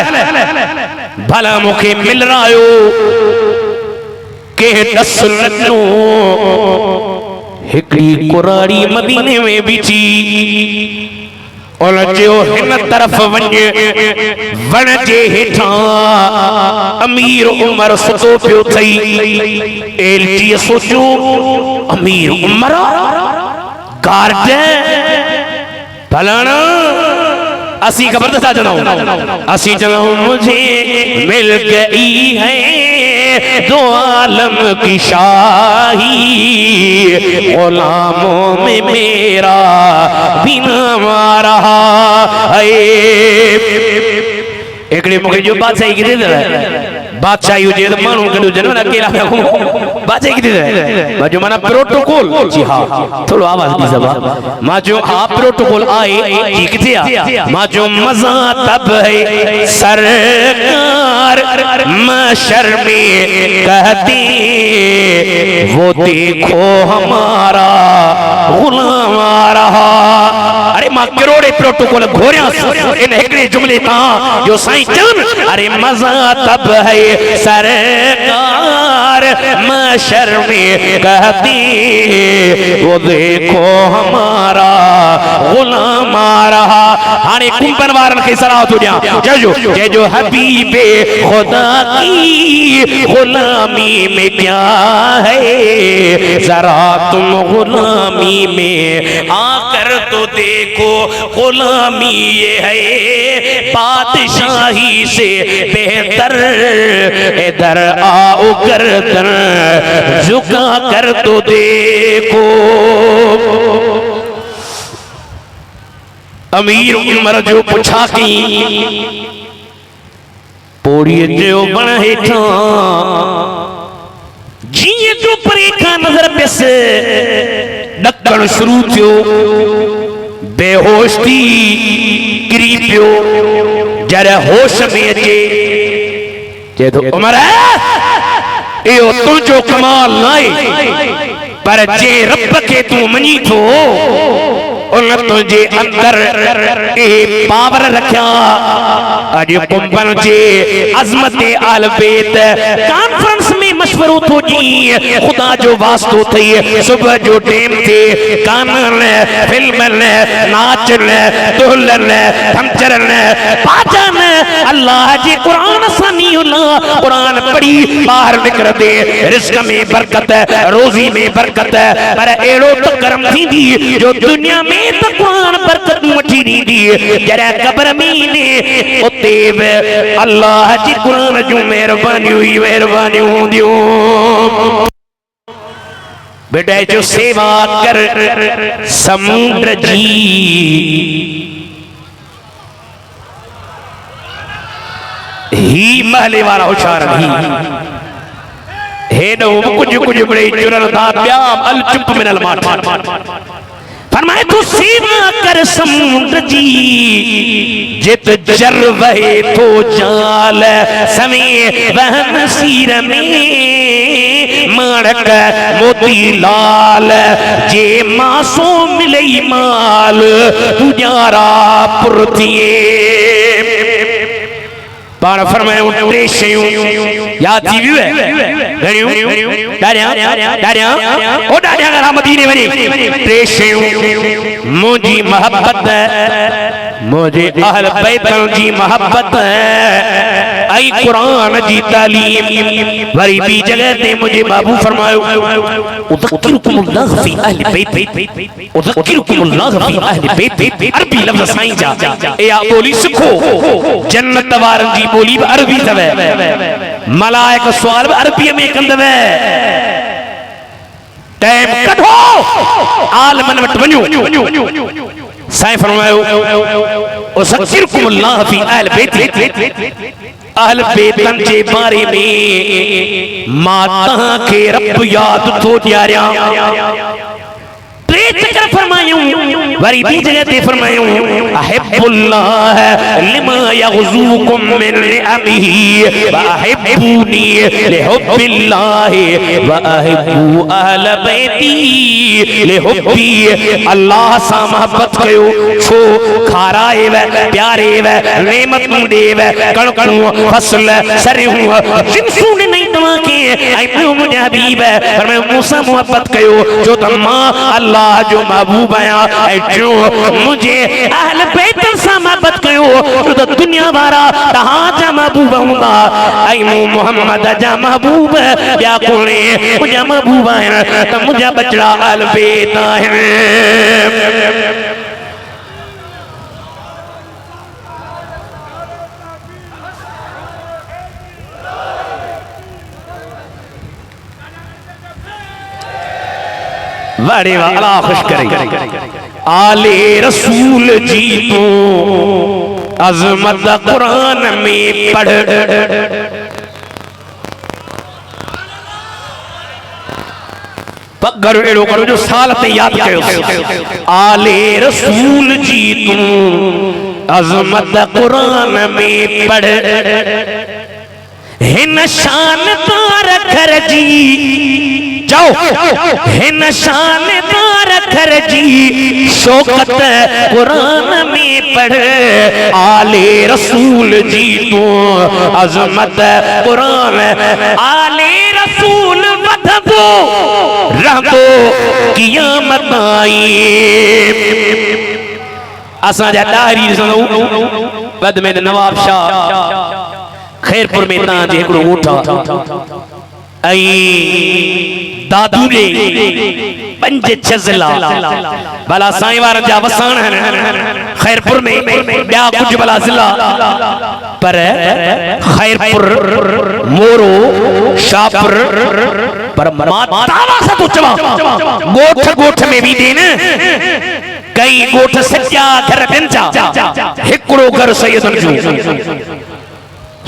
भला मूंखे मिल रहियो के दस लनो हिकड़ी कुराड़ी मदीने में बिची और जो हिन तरफ वञे वण जे हेठां अमीर उमर सुतो पियो थई एलटी सोचो अमीर उमर गार्ड फलाना असी खबर दसा जनाओ असी जनाओ मुझे मिल गई है दो आलम की शाही गुलामों में मेरा बिना मारा एकड़े मुखे जो बादशाही की दे बादशाही हुजे तो मानू कॾो जनो न अकेला बादशाही की दे मां जो माना प्रोटोकॉल जी हाँ थोड़ो आवाज दी सभा मां जो हाँ प्रोटोकॉल आए जी किथे आ मां जो मजा तब है सरकार महशर में कहते वो देखो हमारा गुलाम आ रहा अरे मां करोड़े प्रोटोकॉल घोरिया इन एकड़े जुमले ता जो साईं चन अरे मजा तब है सरकार महशर में कहती वो देखो हमारा गुलाम आ रहा हाने कुंभन वारन के सलाह तो जय जो हबीबे खुदा की गुलामी में क्या है जरा तुम गुलामी में आकर तो देखो गुलामी ये है बादशाही से बेहतर इधर आओ गर्दन झुका कर तो देखो अमीर उमर जो पुछा की पोड़ी जो बण हेठा जीअं जो परे खां नज़र पियसि ॾकण शुरू थियो बेहोश थी गिरी पियो जरा होश में अचे जे तो उमर है यो तुझो कमाल नाए पर जे रब के तू मनी थो उन तुझे अंदर ए पावर रखा अज कुंभन जे अजमत आल बैत कॉन्फ्रेंस में मशवरो थो जी खुदा जो वास्तो थई सुबह जो टाइम थे गानन फिल्मन नाचन दुल्हन थमचरन पाजन अल्लाह जे कुरान सनी कुरान पढ़ी बाहर निकल दे रिस्क में बरकत रोजी में बरकत पर एड़ो तो करम थी जो दुनिया में तो कुरान बरकत वठी दी जरा कब्र में ने उते अल्लाह जी कुरान जो मेहरबानी हुई मेहरबानी होंदियो बेटा जो सेवा कर समुद्र जी ही महले वाला होशियार ही हे नो कुछ कुछ बड़े चुरन था ब्याम अल चुप मिनल मार फरमाए तू सेवा कर समुद्र जी जित जर वहे तो जाल समय वहन सिर में माणक मोती लाल जे मासो मिले माल तुझारा पुरतिए पाण फरमायो टे शयूं याद थी वियो घणियूं डाडिया ओ डाडिया घर मदीने वञे टे शयूं मुंहिंजी मोहब्बत मुझे अहल बैत जी मोहब्बत आई कुरान जी तालीम वरी बी जगह ते मुझे बाबू फरमायो उज़किरुकुमुल्लाह फी अहल बैत उज़किरुकुमुल्लाह फी अहल बैत अरबी लफ्ज़ साईं जा ए आ बोली सिखो जन्नत वारन जी बोली अरबी तवे मलाइक सवाल अरबी में कंदवे टाइम कढो आलमन वट वञो साईं फरमायो उज़किरुकुमुल्लाह फी अहल बैत अहल बैतन जे बारे में माता के रब याद तो ॾियारियां चक्कर फरमायूं वरी बी जगह ते फरमायूं अहिब्बुल्लाह लिमा यग़ज़ूकुम मिन निअमिही व अहिब्बूनी लिहुब्बिल्लाह व अहिब्बू अहल बैती लिहुब्बी अल्लाह सा मोहब्बत कयो छो खाराए व प्यारे व नेमतूं देव कणकणूं फसल सरियूं जिंसूं नहीं तवा के ऐ मुंहिंजा हबीब फरमायो मूंसां मोहब्बत कयो जो त मां अल्लाह जो महबूब आया जो मुझे अहल बैत से मोहब्बत कयो तो दुनिया वारा तहां जा महबूब हुंदा आई मोहम्मद जा महबूब या कोने मुझा महबूब आया त मुझा बचड़ा अहल बैत है वाड़े वाला खुश करे आले रसूल जी तो अजमत कुरान में पढ़ पगर एड़ो करो जो साल ते याद कयो आले रसूल जी तो अजमत कुरान में पढ़ हिन शानदार घर जी जाओ हिन शानदार घर जी शौकत कुरान में पढ़ आले रसूल जी तो अजमत कुरान आले रसूल वधबो रहबो क़यामत आई असा जा दारी बद में नवाब शाह खैरपुर में ता जे एकड़ो उठा आई दादू ने पंज छजला भला साईं वार जा वसाण खैरपुर में ॿिया कुछ भला ज़िला पर खैरपुर मोरो शाहपुर पर मातावा सा तो चवा गोठ गोठ में भी देन कई गोठ सच्चा घर बिन जा हिकड़ो घर सैयदन जो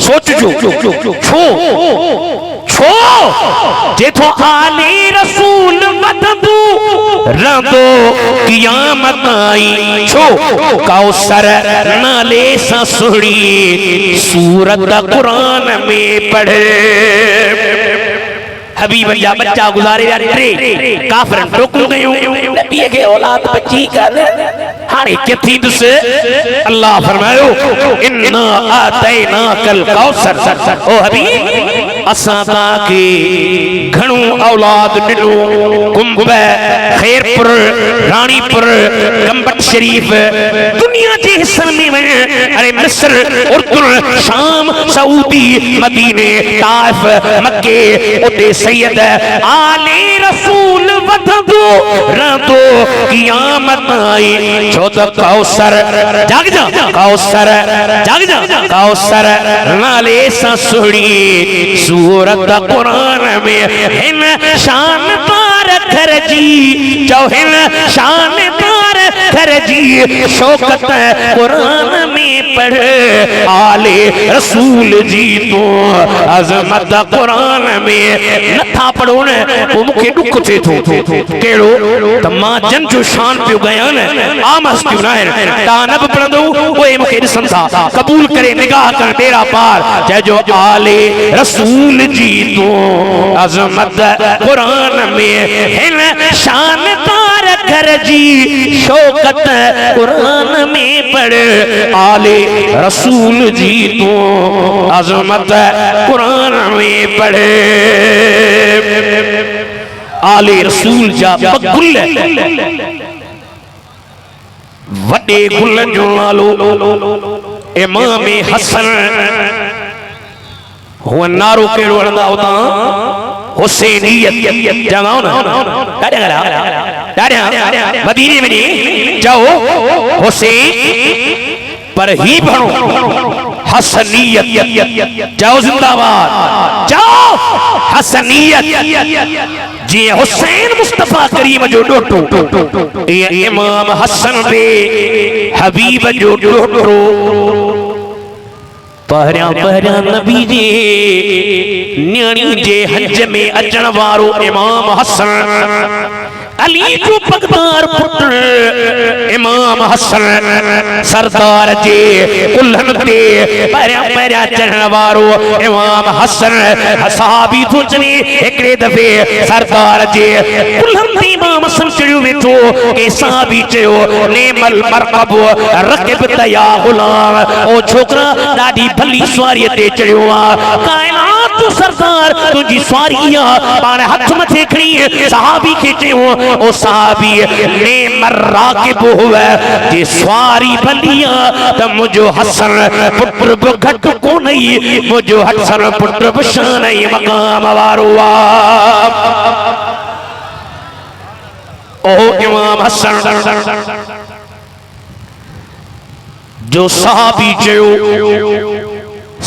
सोच जो छो छो जेथो आले रसूल वधंदू रंदो क़यामत आई छो कौसर नाले सा सुहिणी सूरत कुरान में पढ़े हबीब जा बच्चा गुजारे टे काफिर टोकू गयो नबी के औलाद बची कर हाने केथी दुस अल्लाह फरमायो इन्ना आतैना कल कौसर ओ हबीब असा के घणो औलाद दिलो कुंभ खैरपुर रानीपुर गंबट शरीफ दुनिया के हिस्सन में वे अरे मिस्र उर्दुन शाम सऊदी मदीने ताइफ मक्के उते सैयद आले रसूल वधंदो रहंदो क़यामत आई छो त कौसर जाग जा कौसर जाग जा कौसर नाले सा सुहिणी सूरत कुरान में हिन शानदार घर जी जो हिन शानदार घर जी शौकत कुरान में पढ़ आले रसूल जी तो अजमत कुरान में नथा पढ़ो न वो मुखे दुख थे थो केड़ो त मां जन जो शान पियो गया न आमस क्यों ना है तानब पढ़ंदो ओए मुखे ॾिसंदा कबूल करे निगाह कर तेरा पार जय जो आले रसूल जी तो अजमत कुरान में हिन शानदार घर जी शौकत कुरान में पढ़ आले रसूल जी तो अजमत कुरान में पढ़े आले रसूल जा गुल वडे गुल जो नालो इमाम हसन हुआ नारो केड़ो हणंदा उतां हुसैनियत जगाओ ना डाढ़िया मदीने में जाओ हुसैन पर ही पढ़ो हसनियत जाओ जिंदाबाद जाओ हसनियत जी हुसैन मुस्तफा करीम जो डोटो ये इमाम हसन दे हबीब जो डोटो पहरिया पहरिया नबी जे न्याणी जे हज में अचण वारो इमाम हसन अली जो पगदार पुत्र इमाम हसन सरदार जे कुल्हन ते पहरिया पहरिया चढ़ण वारो इमाम हसन सहाबी तो चने एकड़े दफे सरदार जे कुल्हन ते इमाम हसन चढ़ियो वेठो के सहाबी चयो नेमल मरकब रकब तया गुलाम ओ छोकरा ॾाढी भली सवारी ते चढ़ियो आ कायनात तो सरदार तुझी सवारी आ पाण हथ मथे खणी सहाबी के चयो ओ सहाबी ने मर्राकिब हुआ जे सवारी भलिया त मुझो हसन पुत्र घट को नहीं मुझो हसन पुत्र बशान मकाम वारो ओ इमाम हसन जो सहाबी चयो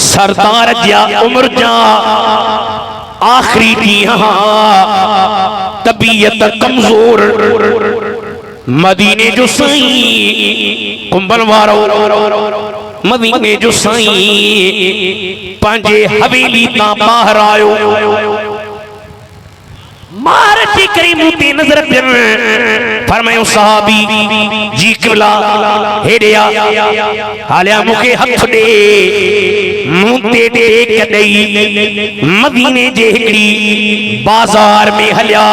सरदार जा उम्र जा आखिरी ॾींहं तबीयत कमजोर मदीने जो साईं कुंभल वारो मदीने जो साईं पंहिंजे हवेली तां ॿाहिर आयो मार जी करी मुंह ते नजर पिन फरमायो सहाबी जी किबला हेड़िया हालिया मुखे हथ दे मुंह ते टेक दई मदीने जे हिकड़ी बाजार में हलिया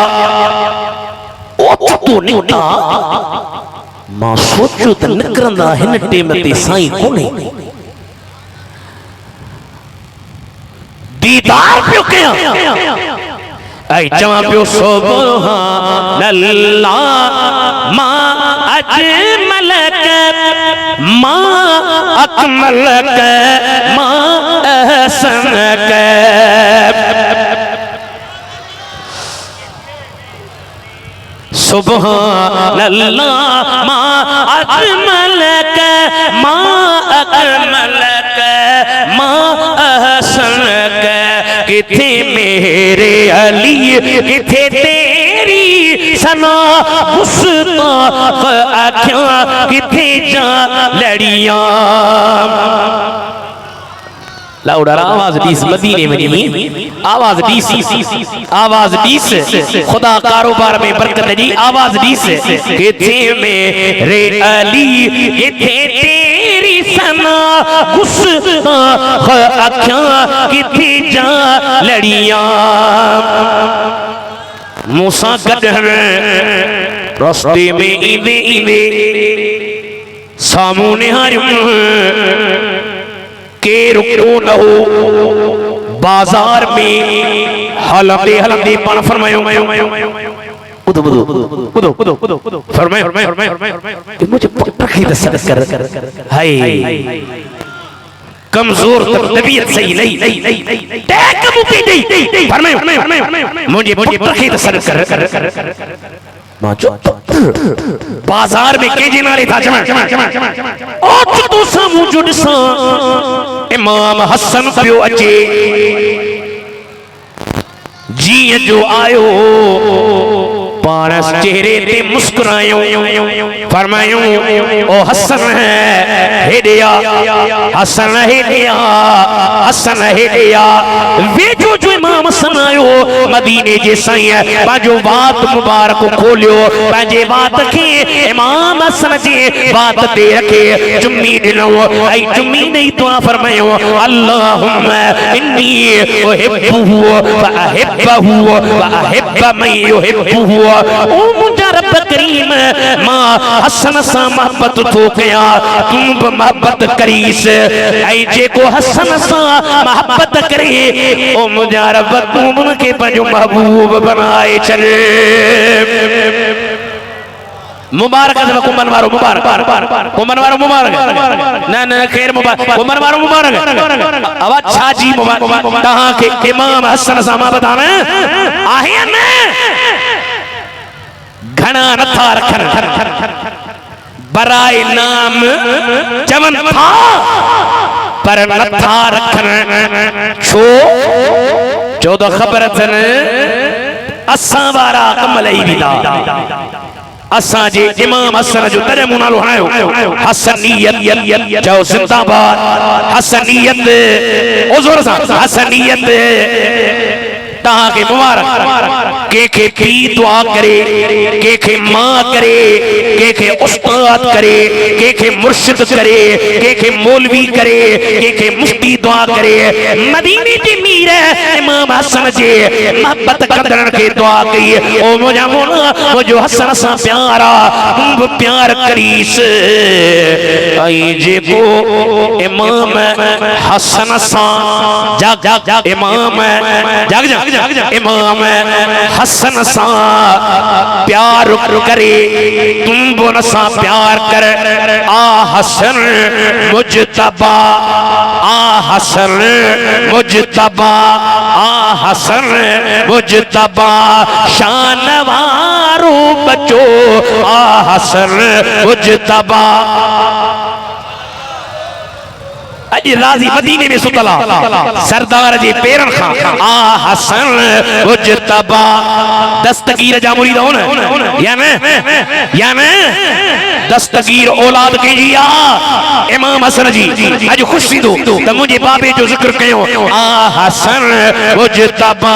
तो निकता मां सोचो त निकरंदा हिन टेम ते साईं कोने दीदार पियो कया आई चवा पियो सुभान अल्लाह मा अजमल मा अकमल मा अहसन सुभान अल्लाह मा अजमल मा अकमल मा अहसन किथे मेरे अली किथे तेरी सना मुस्ताफ आँखियां किथे जा लड़ियां लाउडर आवाज डीस मदीने वनी आवाज डीस आवाज डीस खुदा कारोबार में बरकत दी आवाज डीस किथे मेरे अली किथे तेरी सना गुस्ताख अखियां किथे जा लड़ियां मूसा गदर रास्ते में इवे इवे सामने हरम के रुको न हो बाजार में हलंदे हलंदे पान फरमायो उदो उदो उदो उदो उदो फरमायो मुझे पक्की दस्तक कर हाय कमजोर तबीयत सही नहीं टैक मुपी नहीं फरमायो मुझे पक्की दस्तक कर माचो बाजार में के नाले था जमा ओ तो सामू जुड़ सा इमाम हसन पियो अचे जी जो आयो पारस चेहरे ते मुस्कुरायो फरमायो ओ हसन है हेडिया हसन हेडिया हसन हेडिया वे जो इमाम हसन आयो मदीने जे साईं बाजो बात मुबारक खोलियो बाजे बात के इमाम हसन जे बात दे रखे जुम्मी दिलो आई जुम्मी नहीं दुआ फरमायो अल्लाहुम्मा इन्नी उहिब्बुहु व अहिब्बहु व अहिब्ब मन युहिब्बुहु ओ मुझा रब करीम मां हसन सा मोहब्बत तो कया तुम मोहब्बत करीस आई जे को हसन सा मोहब्बत करे ओ मुझा रब तुम के पंजो महबूब बनाए चले मुबारक है कुमन वारो मुबारक कुमन वारो मुबारक ना ना खैर मुबारक कुमन वारो मुबारक अब अच्छा जी मुबारक तहां के इमाम हसन सा मा बतावे आहे न घना नथा रखन बराए नाम चवन था पर नथा रखन छो चौदह खबर थन असा वारा कमलई विदा असा जे इमाम हसन जो तरे मुनालो हणायो हसनियत चओ जिंदाबाद हसनियत ओ जोर सा हसनियत तहां के मुबारक के पी दुआ करे के मां करे के उस्ताद करे के मुर्शिद करे के मौलवी करे के मुफ्ती दुआ करे मदीने के मीर इमाम हसन जे मोहब्बत कदरन के दुआ कई ओ मुझा मोना वो जो हसन सा प्यारा तुम प्यार करीस आई जे को इमाम हसन सा जाग इमाम जाग इमाम हसन सा प्यार करे तुम बोन सा प्यार कर आ हसन मुजतबा आ हसन मुजतबा आ हसन मुजतबा शानवारो बचो आ हसन मुजतबा अज राजी मदीने में सुतला सरदार जे पेरन खा आ हसन मुजतबा दस्तगीर जा मुरीद हो या न दस्तगीर औलाद के जिया इमाम हसन जी अज खुशी दो त मुझे बाबे जो जिक्र कयो आ हसन मुजतबा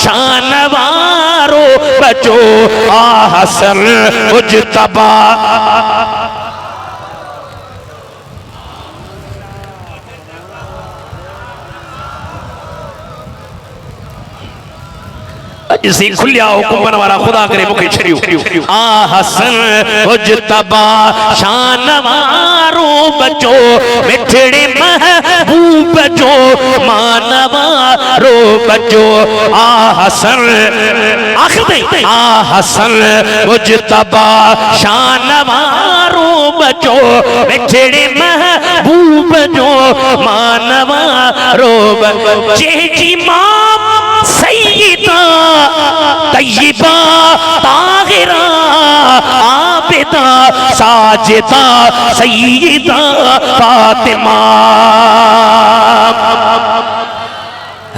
शानवारो बचो आ हसन मुजतबा इसी खुलिया हुकुमन वाला खुदा करे मुखे छरियो आ हसन मुजतबा शानवारो बचो मिठड़े महबूब बचो मानवारो बचो आ हसन आखिर आ हसन मुजतबा शानवारो बचो मिठड़े महबूब बचो मानवारो बचो जी मां सैयदा तय्यबा ताहिरा आबिदा साजिदा सैयदा फातिमा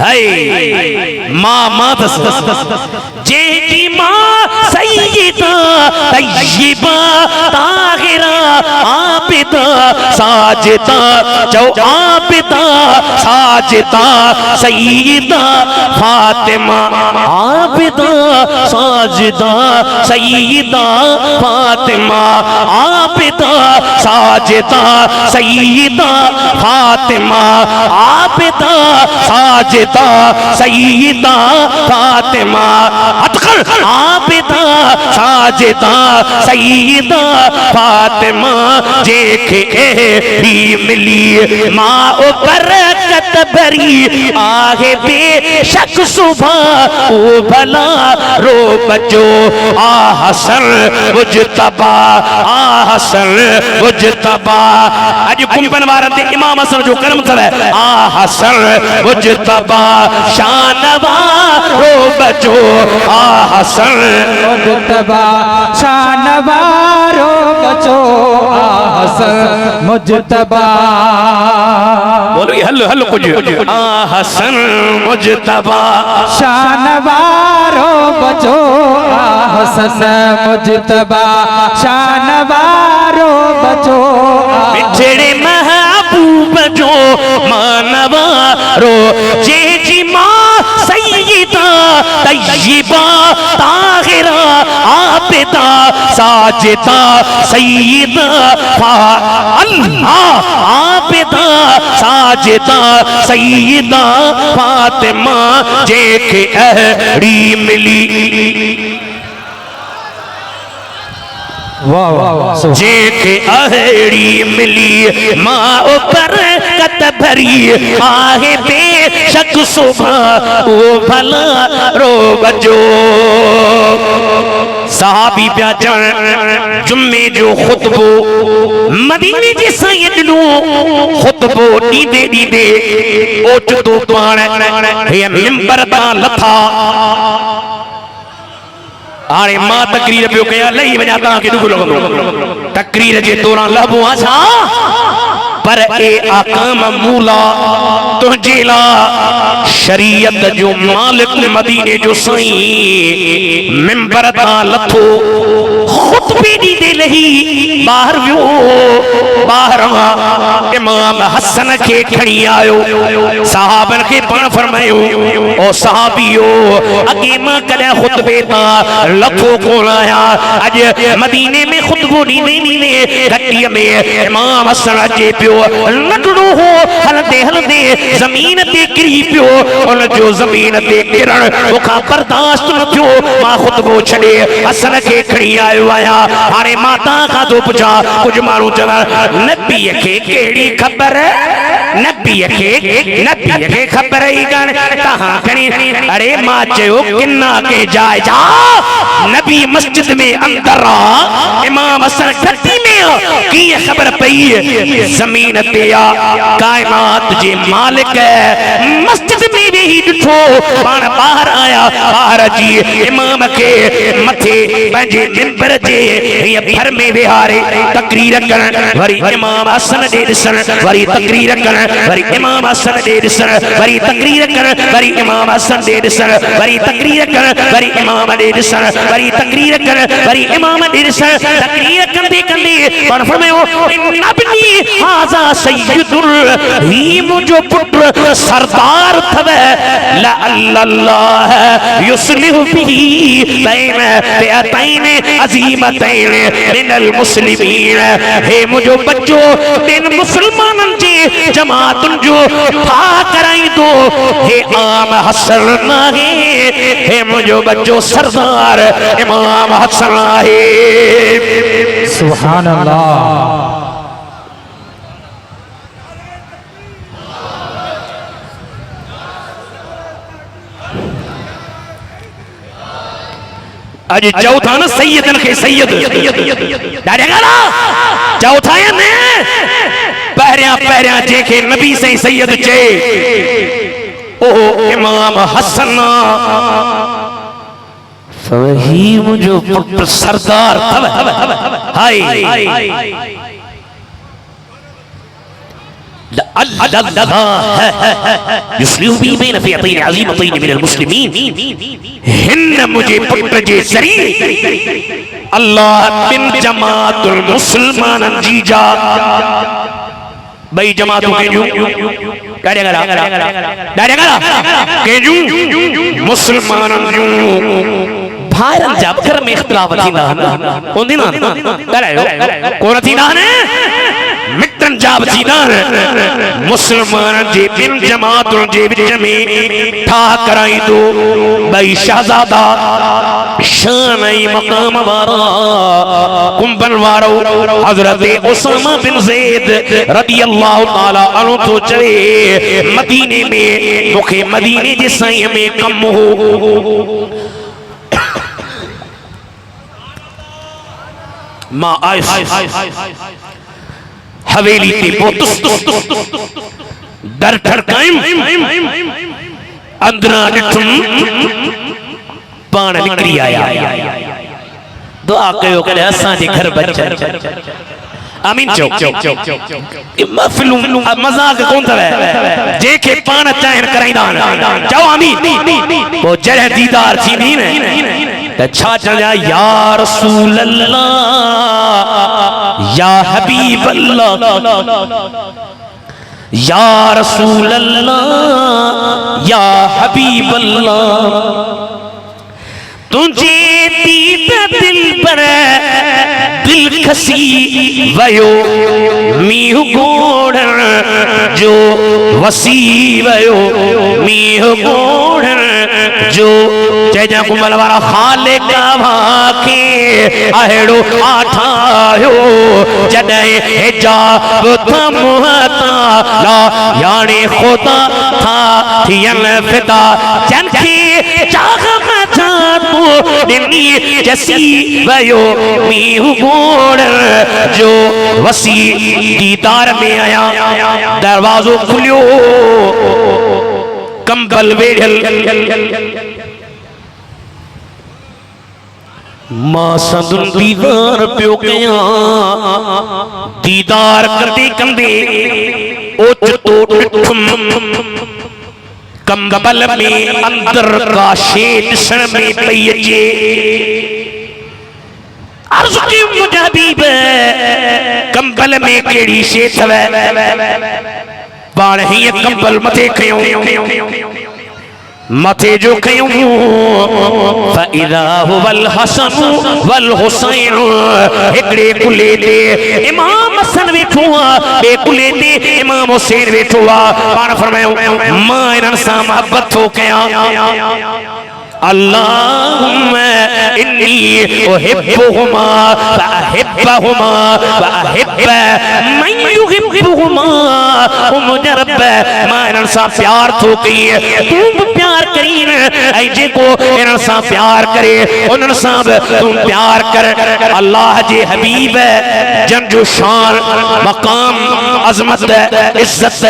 है मां दस जे जी मां सैयदा सय्यदा तय्यबा ताहिरा आबिदा साजिदा जो आबिदा साजिदा सय्यदा फातिमा आबिदा साजिदा सय्यदा फातिमा आबिदा साजिदा सय्यदा फातिमा आबिदा साजिदा सय्यदा फातिमा अतकर आबिदा साजिदा सय्यदा फातिमा जेके एहरी मिली माँ बरकत भरी आगे बेशक सुबह ओ भला रो बचो आ हसन मुजतबा आ हसन मुजतबा अज कुंभन वारन ते इमाम हसन जो कर्म करे आ हसन मुजतबा शानवा रो बचो आ हसन मुजतबा शानवा रो बचो आ हसन मुजतबा बोलो हल्लो हल्लो कुछ आ हसन मुजतबा शानवा रो बचो आ हसन मुजतबा शानवा रो बचो बिछड़े महबूब जो मानवा रो जे जी माँ सय्यदा तय्यबा ताहिरा आबिदा साजिदा सय्यदा अल्लाह आबिदा साजिदा सय्यदा फातिमा जेके अहरी मिली वाह वाह जेके अहड़ी मिली माँ बरकत भरी आहे बेशक सुबह वो भला रो बजो साहबी प्याचन जुम्मे जो खुतबो मदीने जी सैयद नु खुतबो दीदे दीदे ओचतो पाण हे मिंबर ता लथा आरे मां तकरीर पियो कया लही वञा तव्हांखे ॾुख लॻंदो तकरीर जे दौरान लहबो आछा पर ए आकाम मूला तुझे ला शरीयत जो मालिक मदीने जो साईं मिंबर ता लथो खुतबे ॾींदे लही ॿाहिर वियो ॿाहिर इमाम हसन खे खणी आयो सहाबन खे पाण फरमायो ओ सहाबियो अॻे मां कॾहिं खुतबे ता लथो कोन आया अॼु मदीने में खुतबो ॾींदे ॾींदे घटीअ में इमाम हसन अचे पियो नंढड़ो हो हलंदे हलंदे ज़मीन ते किरी पियो उन जो ज़मीन ते किरण मूंखां बर्दाश्त न थियो मां खुतबो छॾे हसन खे खणी आयो आहियां हाणे मां तव्हां खां थो पुछां कुझु माण्हू चवनि नबीअ खे कहिड़ी ख़बर नबीअ खे ख़बर ई कान तव्हां खणी अरे मां चयो किन्ना के जाए जा नबी मस्जिद में अंदर आ इमाम हसन घटी में कीअं ख़बर पई ज़मीन ते आ कायनात जे मालिक मस्जिद में वेही ॾिठो पाण ॿाहिरि आया ॿाहिरि जी इमाम खे मथे पंहिंजे मिंबर जे हीअं भर में विहारे तकरीर करण वरी इमाम हसन ॾे ॾिसण वरी तकरीर करण वरी इमाम हसन ॾे ॾिसण वरी तकरीर करण वरी इमाम हसन ॾे ॾिसण वरी तकरीर करण वरी इमाम ॾे ॾिसण वरी तकरीर करण वरी इमाम ॾे ॾिसण तकरीर कंदे कंदे पाण फरमायो इब्नी हाज़ा सय्यदुल ही मुंहिंजो पुटु सरदार अथव ला अल्लाह युस्लिहु बिही बैन फिअतैन अज़ीमतैन मिनल मुस्लिमीन हे मुंहिंजो बच्चो ॿिन मुस्लमाननि जी जमातुनि जो फा कराईंदो हे आम हसन नाहे हे मुंहिंजो बच्चो सरदार इमाम हसन आहे सुभान अल्लाह अज चौथा न सैयदन के सैयद चौथा है न पहिरियां पहिरियां जेके नबी से सैयद चे ओ इमाम हसन वही मुझो पुट सरदार हाय अल्लाह युस्लिहु बी बैन फ़िअतैन अज़ीमतैन मिनल मुस्लिमीन हिन्न मुझे पुत्र जे सरी अल्लाह बिन जमातुल मुसलमानन जीजा भाई जमातों के जू डायरेगा के जू मुसलमानन जू भाइरन जब घर में इख्तिलाफ थींदा ना कोन थींदा कोन थींदा ने मित्रन जाब थींदा मुसलमान जे बिन जमातुन जे विच में ठा कराई दो भाई शहजादा शान ई मकाम वारा कुंबल वारो हजरत उसामा बिन ज़ैद रदियल्लाहु ताला अन्हु तो चले मदीने में मुखे मदीने जे साईं में कम हो मां आयस हवेली ते पोतुस दर ठड़काइम अंदरा डिठुम पाण निकरी आया दुआ कयो करे असां जे घर बच्चन आमीन चो महफिलूं मजाक कोन तवे जेके पाण चाहन कराइंदा चओ आमीन पो जॾहिं दीदार थींदी न त छा चया या रसूल अल्लाह या हबीब अल्लाह या रसूल अल्लाह या हबीब अल्लाह तुझे दीद दिल पर दिल खसी वयो मीह गोड़ जो वसी वयो मीह गोड़ जो जैजा कुमल वारा खाले का भाके अहेड़ो आठायो जॾहिं हिजाब थमुहता ला याने खुदा था थियन फिदा जनखे चाह मचा तू दिनी जसी वयो मीह गोड़ जो वसी दीदार में आया दरवाजो खुलियो कंबल वेढ़ल मां संदुन दीदार पियो कया दीदार करते कंदे ओच तो डिठुम कंबल में अंदर का शेद सन में पई अचे अर्ज की मुझे हबीब कंबल में केड़ी शे थवे पाण ही कंबल मथे कयो मथे जो कयूं फ़इज़ा हुवल हसन वल हुसैन हिकड़े कुले ते इमाम हसन वेठो बे कुले ते इमाम हुसैन वेठो पाण फरमायो मां इन्हनि सां मोहब्बत थो कयां अल्लाहुम्मा इन्नी उहिब्बुहुमा फअहिब्बहुमा वअहिब्ब मन युहिब्बुहुमा मुझे रब मां इन्हनि सां प्यार थो कई तू भी प्यार करीन ऐं जेको इन्हनि सां प्यार करे उन्हनि सां भी तू प्यार कर अल्लाह जे हबीब जन जो शान मकाम अजमत इज्जत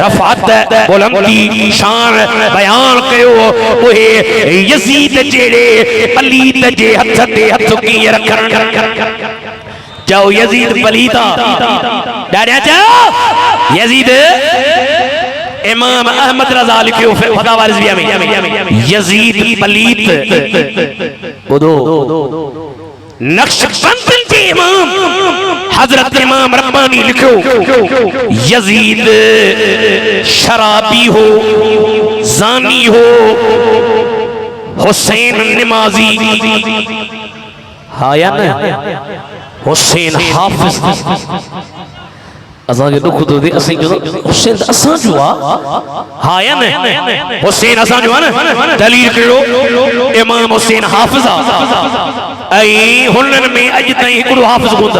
रफ़ात बुलंदी शान बयान कयो ओहे यजीद जेड़े पलीत जे हथ ते हथ की रखण जाओ यजीद पलीता डाडा जाओ यजीद इमाम अहमद रजा लिखियो फतावा रिज़विया में यजीद पलीत बुधो नक्शबंद के इमाम हजरत इमाम रब्बानी लिखो यजीद शराबी हो जानी हो हुसैन नमाजी हाया न हुसैन हाफिज असा के दुख तो दे असि जो हुसैन असा जो हाया न हुसैन असा जो न दलील करो इमाम हुसैन हाफिज ऐ हुनन में अज ताई हिकड़ो हाफिज कोन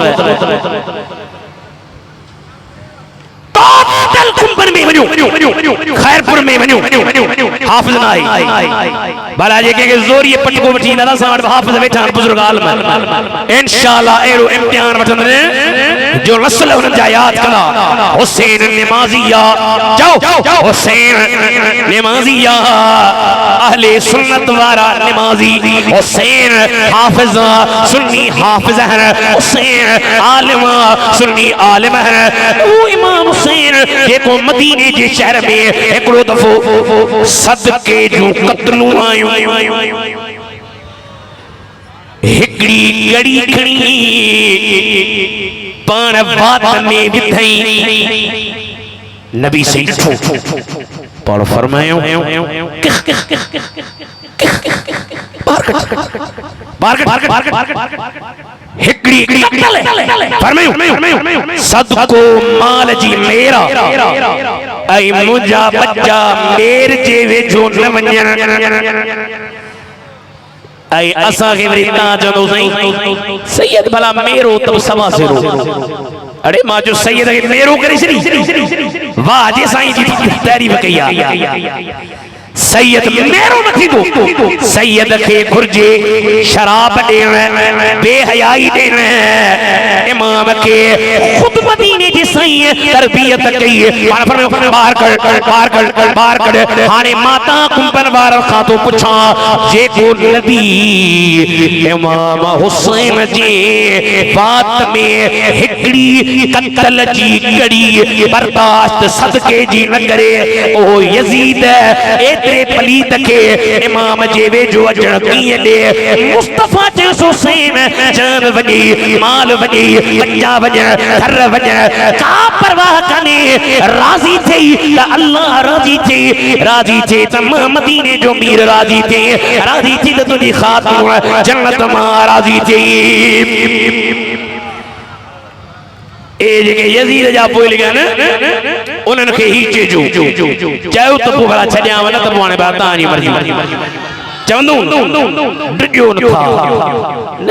तल कुंबर में वणो खैरपुर में वणो हाफिज ना आई भला जेके जोरिए पटको वठी दादा साहब हाफिज बैठा बुजुर्ग आलम इंशाअल्लाह एरो इम्तिहान वठंदे जो नस्ल उन जा याद कला हुसैन नमाजिया जाओ हुसैन नमाजिया अहले सुन्नत वाला नमाजी हुसैन हाफिज सुन्नी हाफिज है हुसैन आलिम सुन्नी आलिम है वो इमाम हुसैन जेको मदीने जे शहर में एकड़ो दफो सदके जो कत्लू आयो हिकड़ी गड़ी खणी पान बात में विधई नबी से ॾिठो पर फरमायो हिकड़ी फरमायो सदको माल जी मेरा ऐं मुंहिंजा बच्चा मेर जे वेझो न वञण ऐं असांखे वरी तव्हां चवंदो साईं सैयद भला मेरो तब सवा से रो अरे मां जो सैयद खे मेरो करे छॾी वाह जे साईं जी तारीफ़ कई आहे सैयद मेरो न थींदो सैयद खे घुर्जे शराब ॾियण बेहयाई ॾियण इमाम खे ख़ुद मदीने जी साईं तरबियत कई बार कर हाणे माता कुंभन वारनि खां थो पुछां जेको नबी इमाम हुसैन जे बात में हिकड़ी कत्ल जी कड़ी बर्दाश्त सदके जी न करे ओ यजीद एतरे पलीत के इमाम जे वेझो अचण कीअं ॾे मुस्तफा चयोसि हुसैन जान वञे माल वञे बच्चा वञण घर वञण का परवाह कान्हे राज़ी थई त अल्लाह राज़ी थिए त मदीने जो मीर राज़ी थिए राज़ी थी त तुंहिंजी ख़ातून जन्नत मां राज़ी थी ए जेके यजीद जा पोइ लिखिया न उन्हनि खे ही चइजो चयो त पोइ भला छॾियांव न त पोइ हाणे भला तव्हांजी मर्ज़ी चवंदो डिॼो नथा न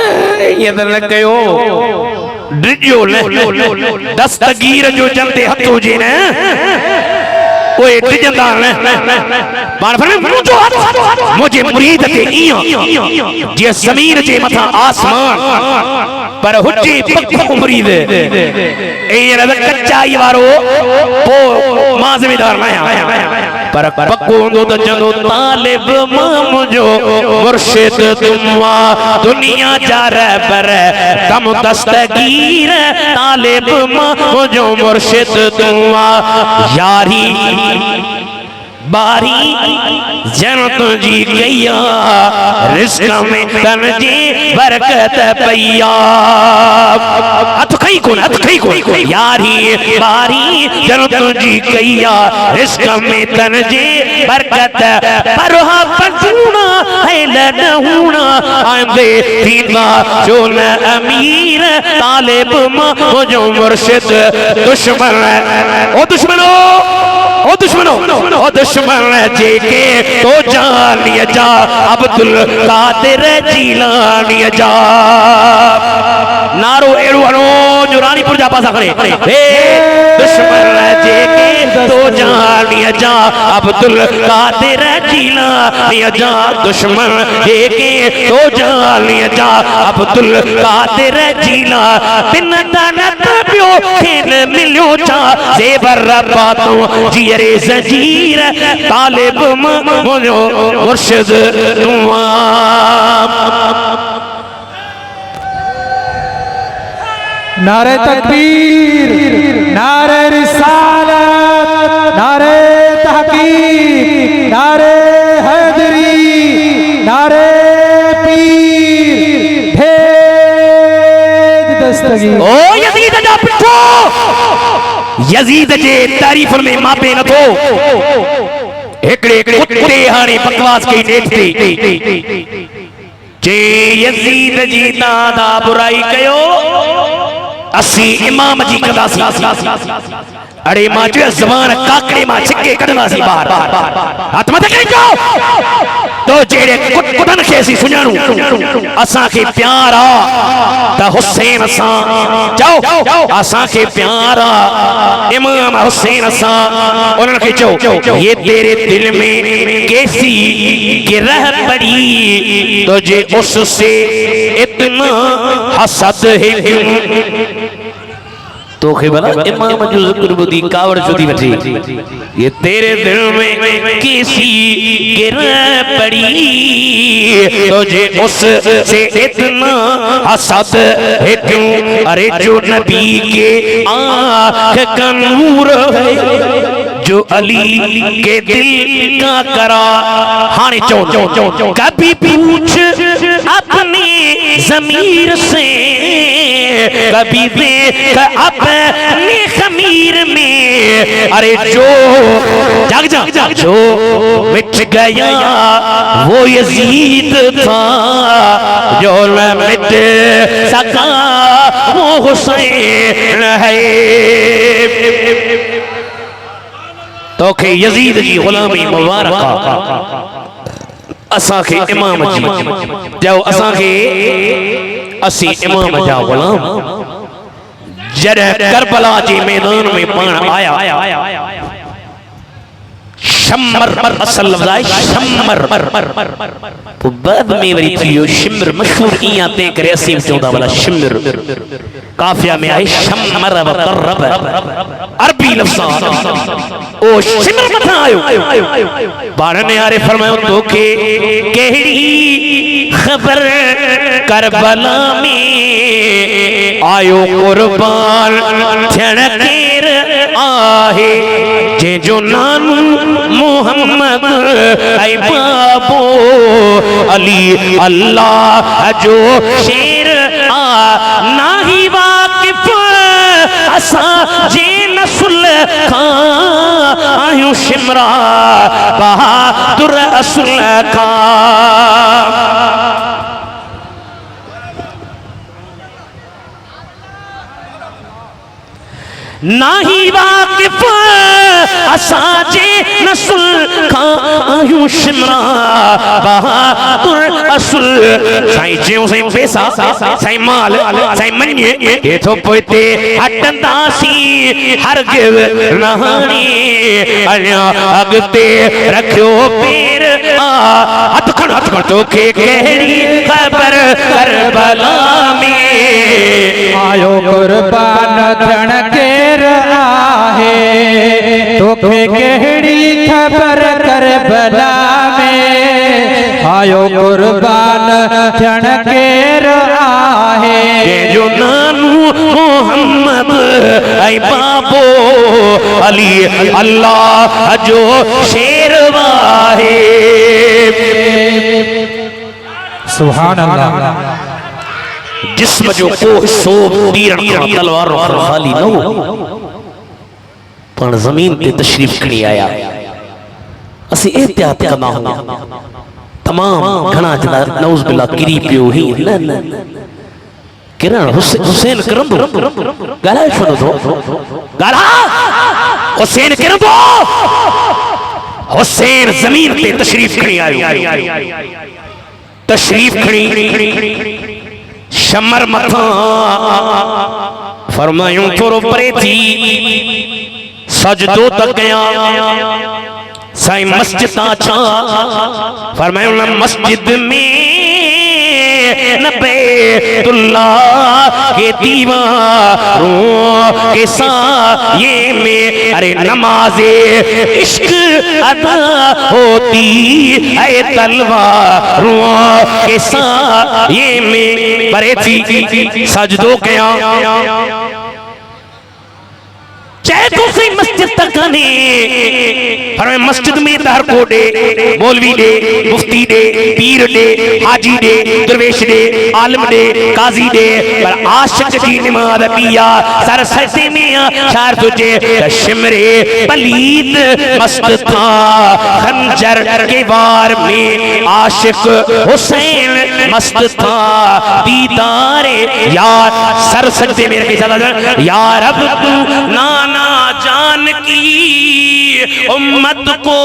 ईअं त न कयो डिॼो न दस्तगीर जो जंदे हथ हुजे न ओए डिॼंदा न पाण मुंहिंजो हथ मुंहिंजे मुरीद ते ईअं जीअं ज़मीन जे मथां आसमान पर हुजे पक्को मुरीद ईअं न कचाई वारो पोइ मां ज़िमेदार न आहियां पर पक्को हूंदो त चवंदो तालिब मां मुंहिंजो मुर्शिद तुमा दुनिया जा रहबर तम दस्तगीर तालिब मां मुंहिंजो मुर्शिद तुमा यारी बारी जन्नत जी कया रिस्क में तन जी बरकत पया हथ खई कोन यारी बारी जन्नत जी कया रिस्क में तन जी बरकत पर हा पंजूना है लडहुना आंदे थींदा जो न अमीर तालिब मां जो मुर्शिद दुश्मन ओ दुश्मन जेके तो जानिया जा अब्दुल कादिर जीलानी जा नारो एड़ो हणो जो रानीपुर जा पासा खड़े हे दुश्मन जेके तो जानिया जा अब्दुल कादिर जीलानी जा दुश्मन जेके तो जानिया जा अब्दुल कादिर जीला बिन दानत पियो खेन मिलियो छा ज़ेवर बातों जियरे ज़ंजीर तालिब मुंहिंजो मुर्शिद तुआ नारे तकबीर नारे रिसालत नारे तहकीक नारे हैदरी नारे पीर भेद दस्तगीर ओ यजीद जा पिठो यजीद जे तारीफ में मापे न थो एकड़े कुत्ते हाणे बकवास कई नेठ ते जे यजीद जी दादा बुराई कयो असी इमाम जी कंदासी अरे मां जो ज़बान काकड़े मां छिके कढंदासी बाहर हथ मथे कयो तो जेड़े कुटन खे असीं सुञाणू असां खे प्यार आ त हुसैन सां चओ असां खे प्यार आ इमाम हुसैन सां उन्हनि खे चओ ये तेरे दिल में कैसी गिरह पड़ी तुझे उससे इतना हसद है क्यों तो खिबला इमाम जो जिक्र बुदी कावड़ चुदी बची ये तेरे दिल में किसी गिर पड़ी तुझे उससे इतना हसद है क्यों अरे जो नबी के आँख का नूर है जो अली के दिल का करा हाने चो कभी पूछ अपने ज़मीर से कभी देख अपने खमीर में अरे जो जाग जाग जो मिट गया वो यजीद था जो न मिट सका वो हुसैन है तो के यजीद जी गुलामी मुबारक असा के इमाम जी जाओ असा के असी इमाम जा गुलाम जड़ करबला जी मैदान में पान आया शम्मर असल लफ्ज़ है शम्मर तो बाद में वरी थियो शिमर मशहूर इया ते करे असीम चौदा वाला शिमर काफिया में आई शम्मर व तरब अरबी लफ्ज़ ओ शिमर मथा आयो बाण ने यारे फरमायो तो के केड़ी खबर करबला में आयो कुर्बान थियण केर आहे जे जो नानू मोहम्मद ऐ बाबो अली अल्लाह जो शेर आ नाही वाकिफ असा जे नस्ल खां आयूं शिमरा बहादुर असल खां नाही वाकिफ असाजे नस्ल खां शिमरा बहादुर असल साईं जियो साईं पैसा साईं माल साईं मन्ये ये तो पोते हटंदासी हरगिज़ नहानी अञा अॻिते रखियो पेर हथ खण तो के कहिड़ी ख़बर करबला में आयो कुर्बान थियण केर आहे तोखे कहिड़ी ख़बर करबला में आयो कुर्बान थियण केर आहे जो नानू मोहम्मद ऐ बाबो अली अल्लाह जो शेर वाहे सुभान अल्लाह जिस्म जो को सो तीरन तलवार खाली न हो पर जमीन पे तशरीफ खणी आया असी एहतियात करना हो तमाम घना जदा नौज बिल्ला गिरी पियो ही न किरण हुसैन करंदो गाला छोड़ो दो गाला हुसैन करंदो हुसैन जमीन पे तशरीफ खणी आयो तशरीफ खणी शमर मथा फरमायूं थोरो परे थी सजदो तक गया साईं मस्जिद आछा फरमायूं न मस्जिद में न बैतुल्लाह के दीवारों के साये में अरे नमाज़े इश्क अदा होती है तलवारों के साये में परे थी सजदो गया चाहे तो सही मस्जिद तक आने पर मस्जिद में दहर को दे मौलवी दे मुफ्ती दे पीर दे हाजी दे दरवेश दे आलम दे काजी दे पर आशिक जी नमाज पिया सर सजदे में शार तुझे शिमरे पलीद मस्त था खंजर के वार में आशिक हुसैन मस्त था दीदारे यार सर सजदे में रखे यार अब तू नाना जान की उम्मत को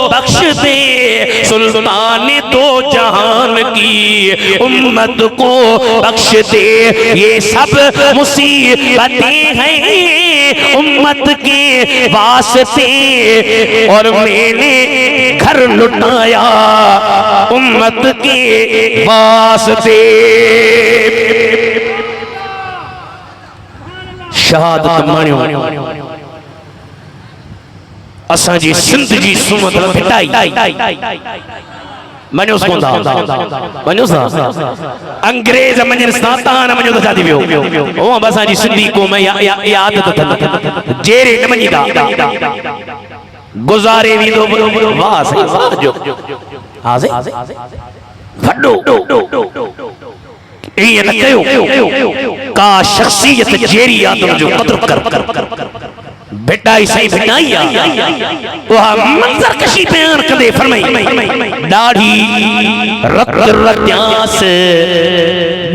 बख्श दे सुल्तान दो जहान की उम्मत को बख्श दे ये सब मुसीबतें हैं उम्मत के वास्ते और मैंने घर लुटाया उम्मत के वास्ते शहादत मानियो असा जी सिंध जी सुमत भिटाई मनो सोंदा मनो सा अंग्रेज मजन सातान मनो तो जाती वियो ओ असा जी सिंधी को मैं या आदत थन जेरे न मनीदा गुजारे वी दो वाह सही वाह जो हां से वड्डो ये न कयो का शख्सियत जेरी आदम जो कदर कर बेटाई सही बेटाई वह मंजर कशी बयान कदे फरमाई दाढ़ी रत रत्यास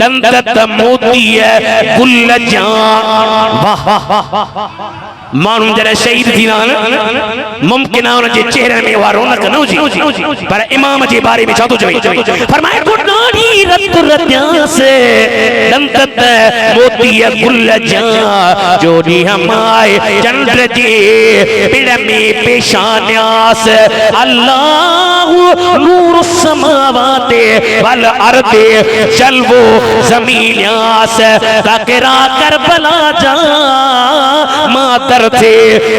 दंदत मोती गुल जान वाह मानू जरा शहीद थी ना मुमकिन है उनके चेहरे में वाह रौनक न हुजी पर इमाम जे बारे में छा तो चवे फरमाए दाढ़ी रत रत्यास दंदत मोती गुल जान जोड़ी हमारे चंद्र जी पिड़ में पेशान्यास अल्लाह नूर समावाते वल अर्दे जलवो ज़मीन्यास तकरा करबला जा मातर थे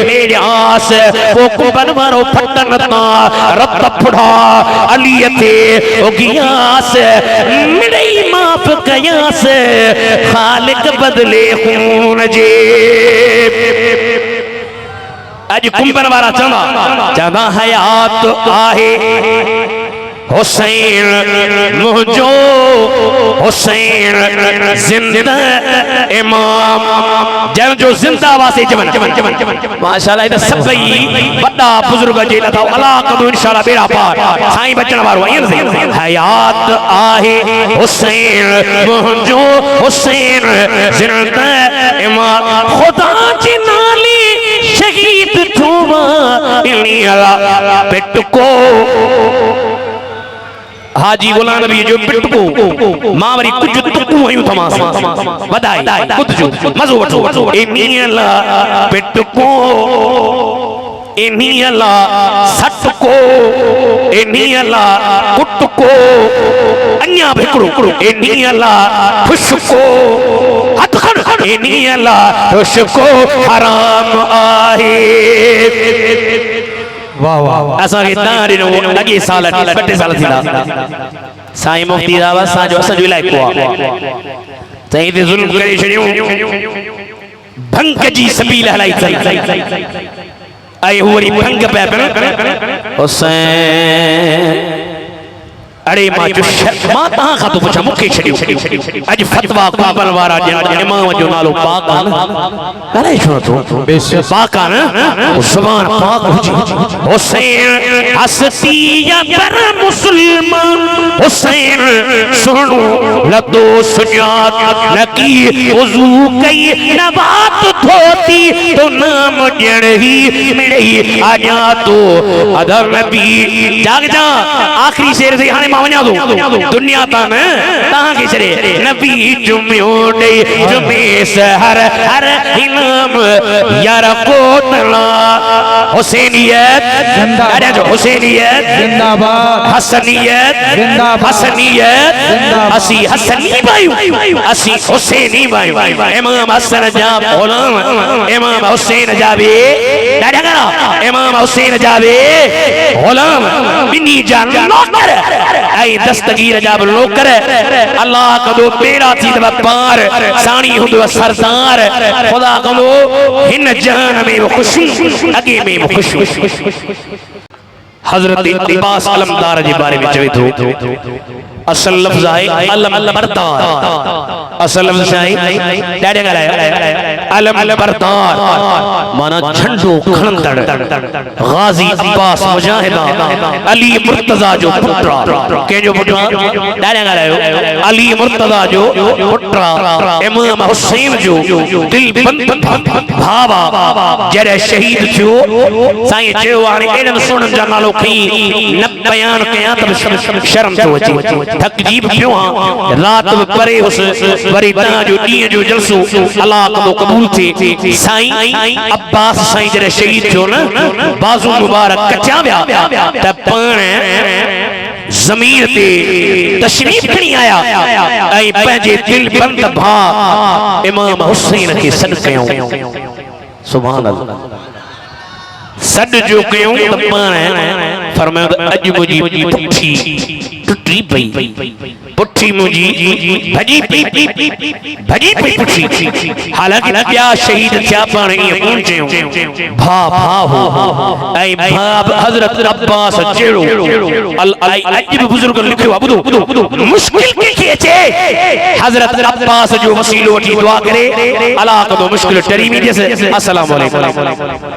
मेरास वो कुबनवारो फटन ता रत फुड़ा अली थे ओ गियास मिड़ई माफ कयास खालिक बदले खून जे आज कुंभन वाला चंदा हयात आहे हुसैन मुझो हुसैन जिंदा इमाम जन जो जिंदा वासे जवन माशाल्लाह इधर सभई बड़ा बुजुर्ग जे लथा अला कदो इंशाल्लाह बेड़ा पार साईं बचन वारो आइन से हयात आहे हुसैन मुझो हुसैन जिंदा इमाम खुदा जी नाली शहीद थोवा इनिया पेटको हाजी गुलाम नबी जो पिटको मावरी कुछ तुकू आयु तमास बधाई खुद जो मजो वठो एनियला पिटको एनियला सटको एनियला कुटको अन्या भिकड़ो एनियला खुशको हथ खड़ एनियला खुशको हराम आहे वाह वाह असा के दारी नो लगे साल 32 साल थीला साईं मुफ्ती दावा सा जो असन इलाइको आ सही ते जुल्म करे छड़ियो भंग जी सबील हलाई थई आई होरी भंग पे हुसैन अरे मां जो मां ता का तो पूछा मुखे छड़ियो आज फतवा कुंबल वारा जन इमाम जो नालो पाक आ अरे छो तो बेशक पाक आ ना सुभान पाक हुजी हुसैन हसती या पर मुसलमान हुसैन सुनो लदो सुजात लकी वजू कई नबात धोती तो नाम जड़ही मिड़ई आजा तो अदर नबी जाग जा आखिरी शेर से हाने वञा दो दुनिया तान तहां के छड़े नबी जुमियो दे जुमे सहर हर इनाम यार कोतला हुसैनियत जिंदाबाद जो हुसैनियत जिंदाबाद हसनियत जिंदाबाद हसनियत असी हसनी भाई असी हुसैनी भाई इमाम हसन जा गुलाम इमाम हुसैन जावे दादा करा इमाम हुसैन जावे गुलाम बिनी जान नौकर आई दस्तगीर जाब लोकर अल्लाह कदो बेड़ा थी तब पार साणी हुंदो सरदार खुदा कदो हिन जान में वो खुशी अगे में वो खुशी हजरत अब्बास अलमदार जे बारे में चवे थो असल लफ्ज है अलम बरदार असल लफ्ज है डाडे गलाया अलम बरदार माना झंडो खणंदड़ गाजी अब्बास मुजाहिदा अली मुर्तजा जो पुत्रा के जो पुत्रा डाडे गलायो अली मुर्तजा जो पुत्रा इमाम हुसैन जो दिल बंद भावा जरे शहीद थियो साईं चयो हाणे एडन सोणन जा नालो खई न बयान कया तब शर्म तो अचे तकलीफ पियो रात परे उस वरी ता जो डी जो जलसो अल्लाह को कबूल थी साईं अब्बास साईं जरे शहीद थियो न बाजू मुबारक कचा व्या त पाण ज़मीर ते तशरीफ खणी आया ऐं पंहिंजे दिल बंद भा इमाम हुसैन खे सॾु कयूं सुभान अल्लाह सॾु जो कयूं त पाण फरमायो त अॼु मुंहिंजी पुठी टुटी पई पुठी मुंहिंजी भॼी पई पुठी हालांकि ॿिया शहीद थिया पाण ईअं कोन चयूं भा हो ऐं भा हज़रत अब्बास जहिड़ो अॼु बि बुज़ुर्ग लिखियो आहे ॿुधो मुश्किल कंहिंखे अचे हज़रत अब्बास जो वसीलो वठी दुआ करे अलाह कदो मुश्किल टरी वेंदसि अस्सलाम वालेकुम